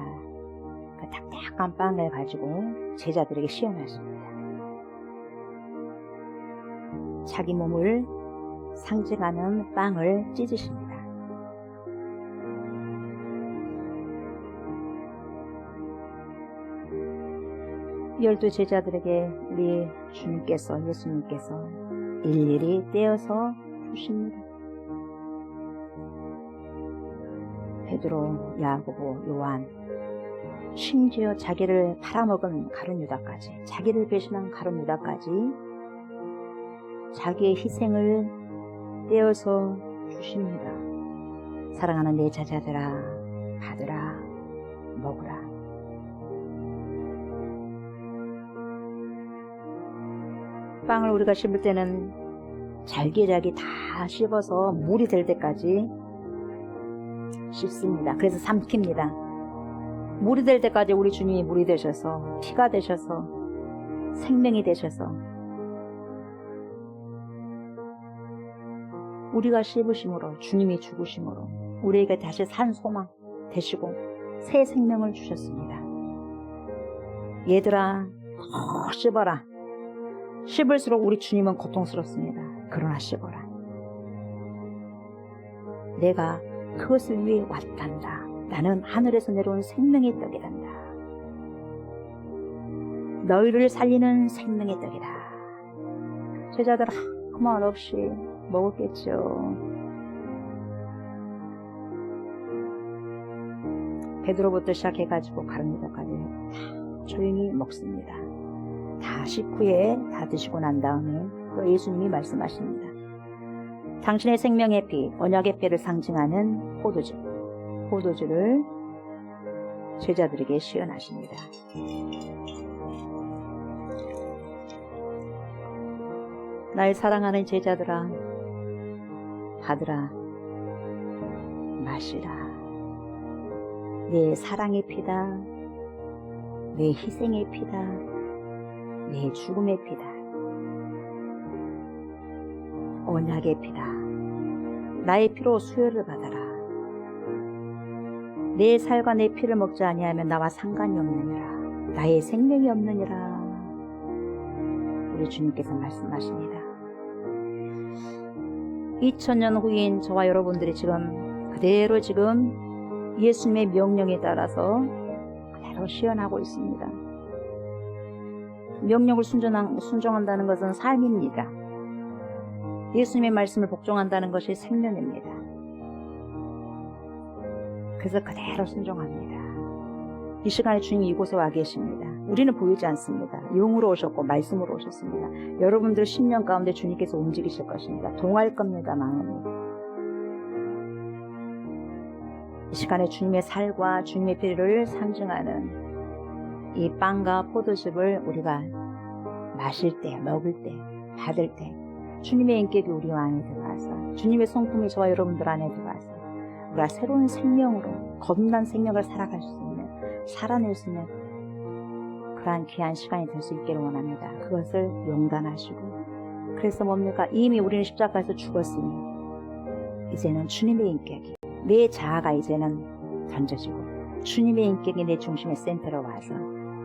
Speaker 2: 그 딱딱한 빵을 가지고 제자들에게 시연하십니다. 자기 몸을 상징하는 빵을 찢으십니다. 열두 제자들에게 우리 주님께서, 예수님께서 일일이 떼어서 주십니다. 베드로, 야고보, 요한, 심지어 자기를 팔아먹은 가룟 유다까지, 자기를 배신한 가룟 유다까지 자기의 희생을 떼어서 주십니다. 사랑하는 내 제자들아, 받으라, 먹으라. 빵을 우리가 씹을 때는 잘게 다 씹어서 물이 될 때까지 씹습니다. 그래서 삼킵니다. 물이 될 때까지 우리 주님이 물이 되셔서, 피가 되셔서, 생명이 되셔서 우리가 씹으심으로 주님이 죽으심으로 우리에게 다시 산 소망 되시고 새 생명을 주셨습니다. 얘들아, 씹어라. 씹을수록 우리 주님은 고통스럽습니다. 그러나 씹어라. 내가 그것을 위해 왔단다. 나는 하늘에서 내려온 생명의 떡이란다. 너희를 살리는 생명의 떡이다. 제자들 아무 말 없이 먹었겠죠. 베드로부터 시작해가지고 가룟유다까지 다 조용히 먹습니다. 다 식후에 다 드시고 난 다음에 또 예수님이 말씀하십니다. 당신의 생명의 피, 언약의 피를 상징하는 포도주를 제자들에게 시연하십니다. 날 사랑하는 제자들아, 받으라, 마시라. 내 사랑의 피다, 내 희생의 피다, 내 죽음의 피다, 언약의 피다. 나의 피로 수혈을 받아라. 내 살과 내 피를 먹지 아니하면 나와 상관이 없느니라. 나의 생명이 없느니라. 우리 주님께서 말씀하십니다. 2000년 후인 저와 여러분들이 그대로 예수님의 명령에 따라서 그대로 시연하고 있습니다. 명령을 순종한다는 것은 삶입니다. 예수님의 말씀을 복종한다는 것이 생명입니다. 그래서 그대로 순종합니다. 이 시간에 주님이 이곳에 와 계십니다. 우리는 보이지 않습니다. 영으로 오셨고 말씀으로 오셨습니다. 여러분들 심령 가운데 주님께서 움직이실 것입니다. 동할 겁니다. 마음이. 이 시간에 주님의 살과 주님의 피를 상징하는 이 빵과 포도즙을 우리가 마실 때, 먹을 때, 받을 때 주님의 인격이 우리 안에 들어와서 주님의 성품이 저와 여러분들 안에 들어와서 우리가 새로운 생명으로 거듭난 생명을 살아갈 수 있는, 살아낼 수 있는 그러한 귀한 시간이 될 수 있기를 원합니다. 그것을 용단하시고, 그래서 뭡니까? 이미 우리는 십자가에서 죽었으니 이제는 주님의 인격이, 내 자아가 이제는 던져지고 주님의 인격이 내 중심의 센터로 와서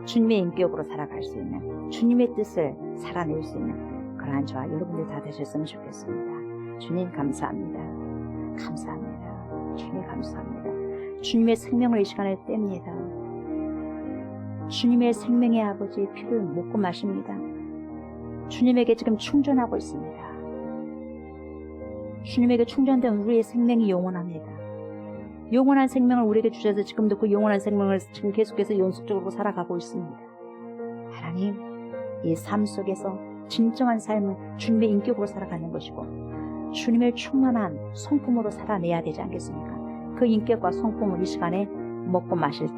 Speaker 2: 주님의 인격으로 살아갈 수 있는, 주님의 뜻을 살아낼 수 있는 그러한 저와 여러분들 다 되셨으면 좋겠습니다. 주님 감사합니다. 감사합니다. 주님 감사합니다. 주님의 생명을 이 시간에 뗍니다. 주님의 생명의 아버지 피를 먹고 마십니다. 주님에게 지금 충전하고 있습니다. 주님에게 충전된 우리의 생명이 영원합니다. 영원한 생명을 우리에게 주셔서 지금도 그 영원한 생명을 지금 계속해서 연속적으로 살아가고 있습니다. 하나님, 이 삶 속에서 진정한 삶은 주님의 인격으로 살아가는 것이고 주님의 충만한 성품으로 살아내야 되지 않겠습니까? 그 인격과 성품을 이 시간에 먹고 마실 때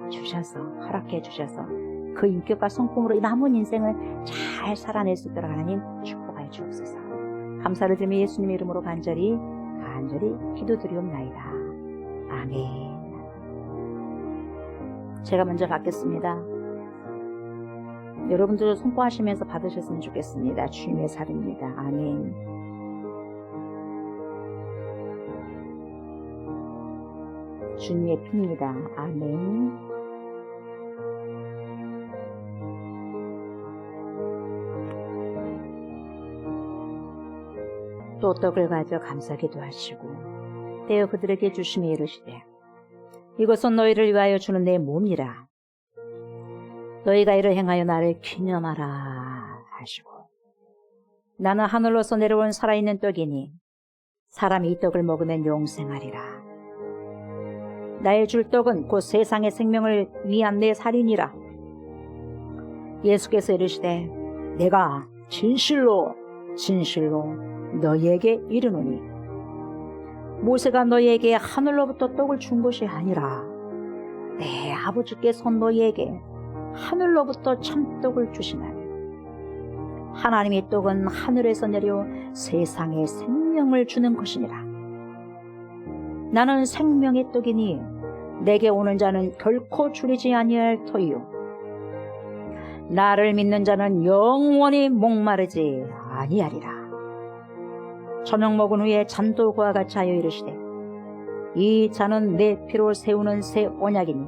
Speaker 2: 주셔서, 허락해 주셔서 그 인격과 성품으로 이 남은 인생을 잘 살아낼 수 있도록 하나님 축복하여 주옵소서. 감사를 드리며 예수님의 이름으로 간절히 기도드리옵나이다. 아멘. 제가 먼저 받겠습니다. 여러분들 선포하시면서 받으셨으면 좋겠습니다. 주님의 살입니다. 아멘. 주님의 피입니다. 아멘. 또 떡을 가져 감사 기도하시고 떼어 그들에게 주시며 이르시되, 이것은 너희를 위하여 주는 내 몸이라. 너희가 이를 행하여 나를 기념하라 하시고, 나는 하늘로서 내려온 살아있는 떡이니 사람이 이 떡을 먹으면 영생하리라. 나의 줄 떡은 곧 세상의 생명을 위한 내 살이니라. 예수께서 이르시되, 내가 진실로 너희에게 이르노니 모세가 너희에게 하늘로부터 떡을 준 것이 아니라 내 아버지께서 너희에게 하늘로부터 참떡을 주시나니, 하나님의 떡은 하늘에서 내려 세상에 생명을 주는 것이니라. 나는 생명의 떡이니 내게 오는 자는 결코 줄이지 아니할 터이요 나를 믿는 자는 영원히 목마르지 아니하리라. 저녁 먹은 후에 잔도 그와 같이 하여 이르시되 이 잔은 내 피로 세우는 새 언약이니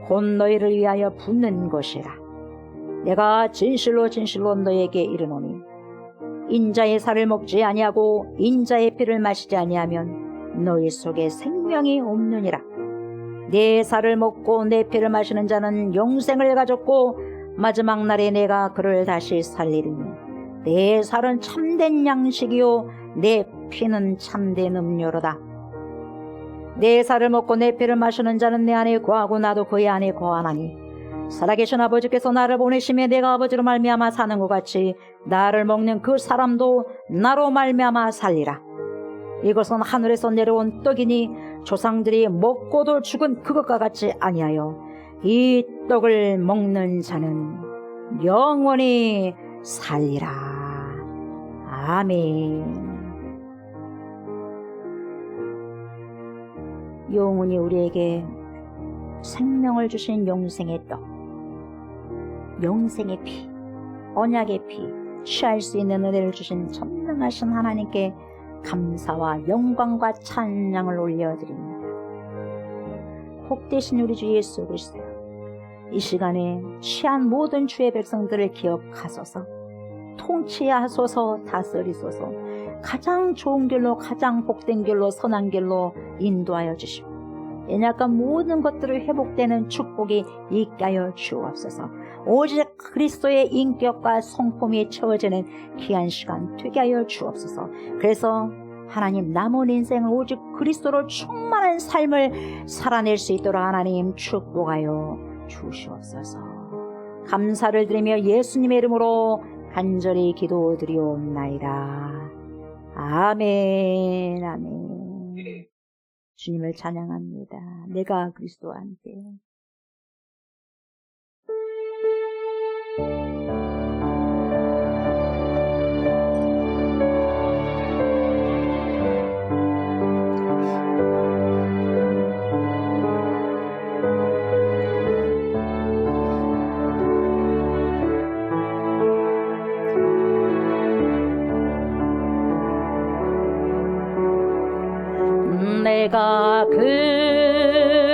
Speaker 2: 곧 너희를 위하여 붓는 것이라. 내가 진실로 진실로 너희에게 이르노니 인자의 살을 먹지 아니하고 인자의 피를 마시지 아니하면 너희 속에 생명이 없느니라. 내 살을 먹고 내 피를 마시는 자는 영생을 가졌고 마지막 날에 내가 그를 다시 살리리니 내 살은 참된 양식이요 내 피는 참된 음료로다. 내 살을 먹고 내 피를 마시는 자는 내 안에 거하고 나도 그의 안에 거하나니 살아계신 아버지께서 나를 보내심에 내가 아버지로 말미암아 사는 것 같이 나를 먹는 그 사람도 나로 말미암아 살리라. 이것은 하늘에서 내려온 떡이니 조상들이 먹고도 죽은 그것과 같이 아니하여 이 떡을 먹는 자는 영원히 살리라. 아멘. 영원히 우리에게 생명을 주신 영생의 떡, 영생의 피, 언약의 피, 취할 수 있는 은혜를 주신 전능하신 하나님께 감사와 영광과 찬양을 올려드립니다. 복되신 우리 주 예수 그리스도, 이 시간에 취한 모든 주의 백성들을 기억하소서, 통치하소서, 다스리소서, 가장 좋은 길로, 가장 복된 길로, 선한 길로 인도하여 주시고 연약한 모든 것들을 회복되는 축복이 있게 하여 주옵소서. 오직 그리스도의 인격과 성품이 채워지는 귀한 시간 되게 하여 주옵소서. 그래서 하나님 남은 인생을 오직 그리스도로 충만한 삶을 살아낼 수 있도록 하나님 축복하여 주시옵소서. 감사를 드리며 예수님의 이름으로 간절히 기도드리옵나이다. 아멘. 아멘. 주님을 찬양합니다. 내가 그리스도와 함께. 내가 그리스도와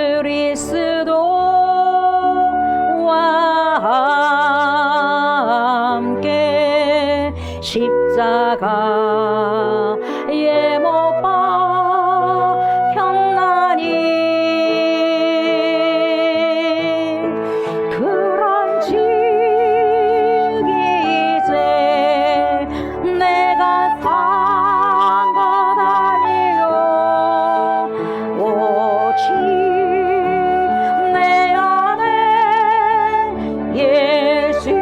Speaker 2: 함께 십자가에 못 박혔나니 그런즉 이제 내가 산 것 아니요 오직 내 안에 예수께서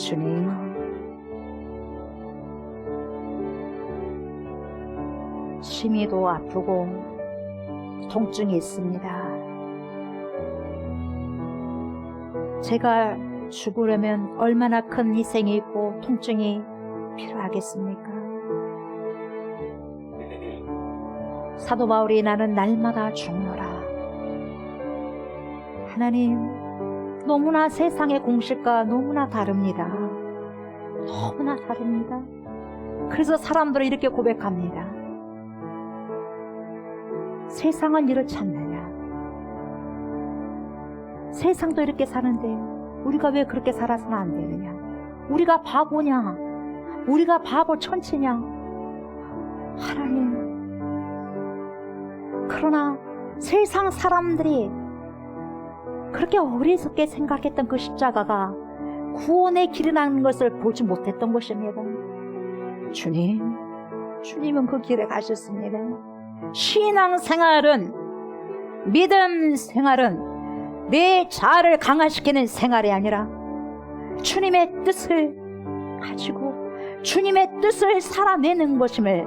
Speaker 2: 주님, 심히도 아프고 통증이 있습니다. 제가 죽으려면 얼마나 큰 희생이 있고 통증이 필요하겠습니까? 사도 바울이 나는 날마다 죽노라. 하나님, 너무나 세상의 공식과 너무나 다릅니다. 너무나 다릅니다. 그래서 사람들은 이렇게 고백합니다. 세상은 이렇지 않느냐? 세상도 이렇게 사는데 우리가 왜 그렇게 살아서는 안 되느냐? 우리가 바보냐? 우리가 바보 천치냐? 하나님, 그러나 세상 사람들이 그렇게 어리석게 생각했던 그 십자가가 구원의 길이라는 것을 보지 못했던 것입니다. 주님은 그 길에 가셨습니다. 신앙생활은, 믿음 생활은 내 자아를 강화시키는 생활이 아니라 주님의 뜻을 가지고 주님의 뜻을 살아내는 것임을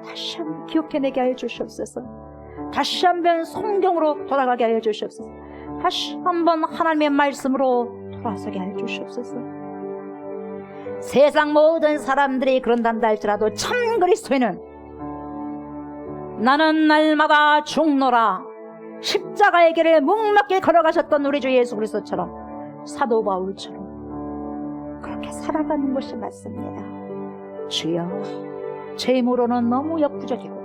Speaker 2: 다시 한번 기억해내게 하여 주시옵소서. 다시 한번 성경으로 돌아가게 하여 주시옵소서. 다시 한번 하나님의 말씀으로 돌아서게 하여 주시옵소서. 세상 모든 사람들이 그런단다 할지라도 참 그리스도인은 나는 날마다 죽노라, 십자가의 길을 묵묵히 걸어가셨던 우리 주 예수 그리스도처럼, 사도 바울처럼 그렇게 살아가는 것이 맞습니다. 주여, 제 힘으로는 너무 역부족이고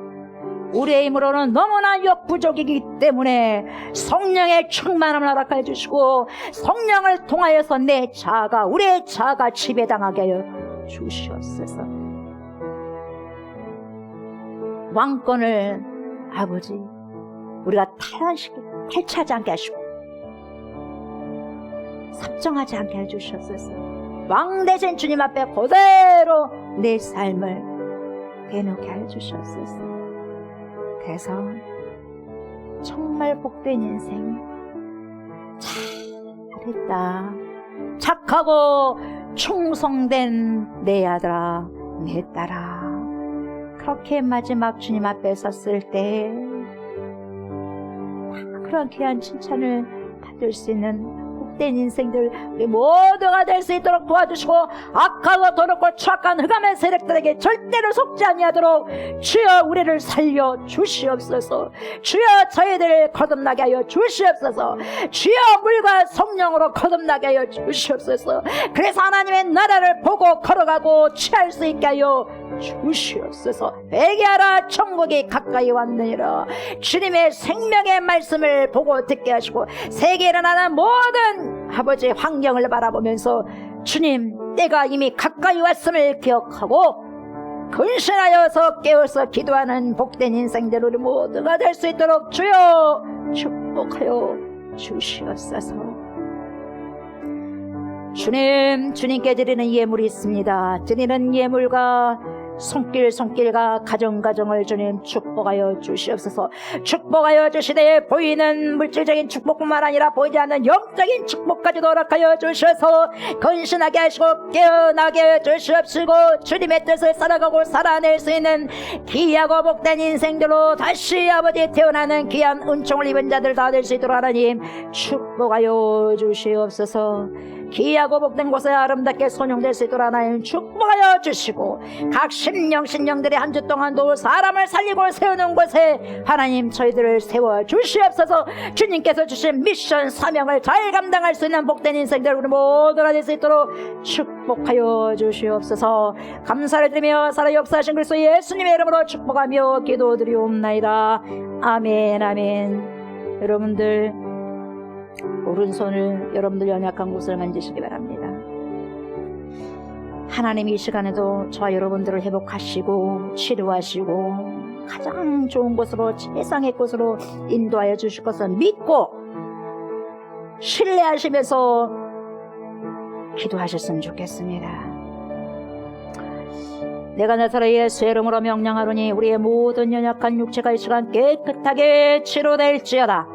Speaker 2: 우리의 힘으로는 너무나 역부족이기 때문에 성령의 충만함을 허락하여 주시고 성령을 통하여서 내 자아가, 우리의 자아가 지배당하게 하여 주시옵소서. 왕권을 아버지 우리가 탈취하지 않게 하시고 삽정하지 않게 해주셨소서. 왕 대신 주님 앞에 그대로 내 삶을 대놓게 해주셨소서. 그래서 정말 복된 인생, 잘했다, 착하고 충성된 내 아들아, 내 딸아, 그렇게 마지막 주님 앞에 섰을 때 그런 귀한 칭찬을 받을 수 있는 복된 인생들 우리 모두가 될 수 있도록 도와주시고, 악하고 더럽고 추악한 흑암의 세력들에게 절대로 속지 아니하도록 주여 우리를 살려 주시옵소서. 주여 저희들을 거듭나게 하여 주시옵소서. 주여 물과 성령으로 거듭나게 하여 주시옵소서. 그래서 하나님의 나라를 보고 걸어가고 취할 수 있게 하여 주시옵소서. 회개하라, 천국이 가까이 왔느니라. 주님의 생명의 말씀을 보고 듣게 하시고 세계에 일어나는 모든 아버지의 환경을 바라보면서 주님, 때가 이미 가까이 왔음을 기억하고 근신하여서 깨어서 기도하는 복된 인생들 우리 모두가 될 수 있도록 주여 축복하여 주시옵소서. 주님께 드리는 예물이 있습니다. 드리는 예물과 손길과 가정을 주님 축복하여 주시옵소서. 축복하여 주시되 보이는 물질적인 축복뿐만 아니라 보이지 않는 영적인 축복까지도 허락하여 주셔서 건신하게 하시고 깨어나게 하여 주시옵시고 주님의 뜻을 살아가고 살아낼 수 있는 귀하고 복된 인생들로 다시 아버지 태어나는 귀한 은총을 입은 자들 다 될 수 있도록 하나님 축복하여 주시옵소서. 귀하고 복된 곳에 아름답게 손용될 수 있도록 하나님 축복하여 주시고, 각 신령들이 한 주 동안도 사람을 살리고 세우는 곳에 하나님 저희들을 세워 주시옵소서. 주님께서 주신 미션 사명을 잘 감당할 수 있는 복된 인생들 우리 모두가 될 수 있도록 축복하여 주시옵소서. 감사를 드리며 살아 역사하신 그리스도 예수님의 이름으로 축복하며 기도드리옵나이다. 아멘, 아멘. 여러분들 오른손을 여러분들 연약한 곳을 만지시기 바랍니다. 하나님 이 시간에도 저와 여러분들을 회복하시고 치료하시고 가장 좋은 곳으로, 최상의 곳으로 인도하여 주실 것을 믿고 신뢰하시면서 기도하셨으면 좋겠습니다. 내가 나사렛 예수의 이름으로 명령하노니 우리의 모든 연약한 육체가 이 시간 깨끗하게 치료될지어다.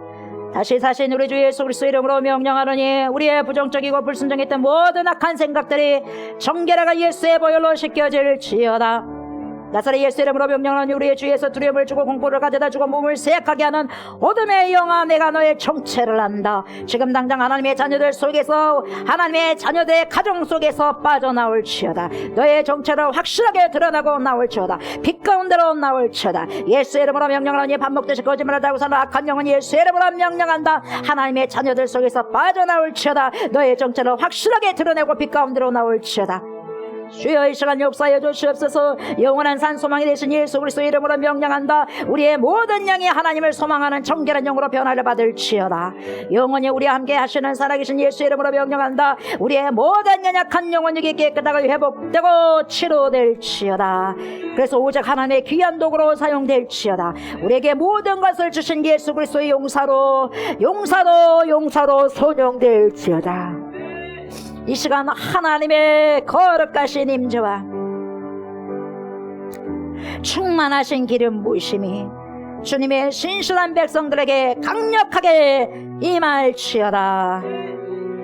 Speaker 2: 다시 사신 우리 주 예수 그리스도 이름으로 명령하노니 우리의 부정적이고 불순종했던 모든 악한 생각들이 정결하가 예수의 보혈로 씻겨질지어다. 나사렛 예수 이름으로 명령하노니 우리의 주에서 두려움을 주고 공포를 가져다 주고 몸을 세약하게 하는 어둠의 영아, 내가 너의 정체를 안다. 지금 당장 하나님의 자녀들 속에서, 하나님의 자녀들의 가정 속에서 빠져나올지어다. 너의 정체를 확실하게 드러나고 나올지어다. 빛 가운데로 나올지어다. 예수 이름으로 명령하노니 밥 먹듯이 거짓말을 하고 사는 악한 영은 예수 이름으로 명령한다. 하나님의 자녀들 속에서 빠져나올지어다. 너의 정체를 확실하게 드러내고 빛 가운데로 나올지어다. 주여 이 시간 역사하여 주시옵소서. 영원한 산 소망이 되신 예수 그리스도 이름으로 명령한다. 우리의 모든 영이 하나님을 소망하는 정결한 영으로 변화를 받을지어다. 영원히 우리와 함께 하시는 살아계신 예수 이름으로 명령한다. 우리의 모든 연약한 영혼이 깨끗하고 회복되고 치료될지어다. 그래서 오직 하나님의 귀한 도구로 사용될지어다. 우리에게 모든 것을 주신 예수 그리스도의 용사로 소용될지어다. 이 시간 하나님의 거룩하신 임재와 충만하신 기름 부으심이 주님의 신실한 백성들에게 강력하게 임할지어다.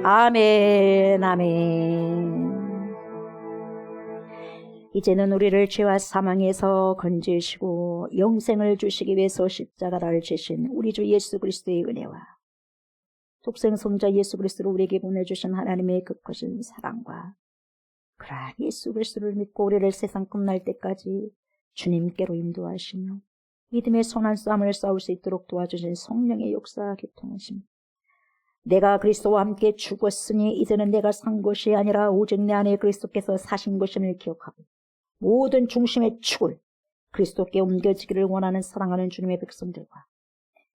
Speaker 2: 아멘, 아멘. 이제는 우리를 죄와 사망에서 건지시고 영생을 주시기 위해서 십자가를 지신 우리 주 예수 그리스도의 은혜와 독생 성자 예수 그리스도를 우리에게 보내주신 하나님의 그 크신 사랑과 그러한 예수 그리스도를 믿고 우리를 세상 끝날 때까지 주님께로 인도하시며 믿음의 선한 싸움을 싸울 수 있도록 도와주신 성령의 역사 교통하심. 내가 그리스도와 함께 죽었으니 이제는 내가 산 것이 아니라 오직 내 안에 그리스도께서 사신 것임을 기억하고 모든 중심의 축을 그리스도께 옮겨지기를 원하는 사랑하는 주님의 백성들과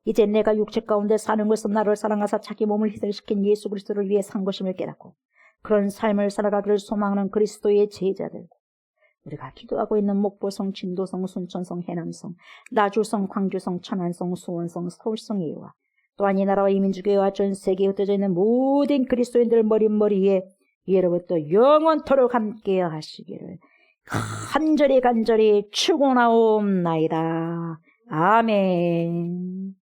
Speaker 2: 이제 내가 육체 가운데 사는 것은 나를 사랑하사 자기 몸을 희생시킨 예수 그리스도를 위해 산 것임을 깨닫고 그런 삶을 살아가기를 소망하는 그리스도의 제자들, 우리가 기도하고 있는 목포성, 진도성, 순천성, 해남성, 나주성, 광주성, 천안성, 수원성, 서울성이와 또한 이 나라와 이민주교회와 전 세계에 흩어져 있는 모든 그리스도인들 머리머리에 예로부터 영원토록 함께 하시기를 간절히 축원하옵나이다. 아멘.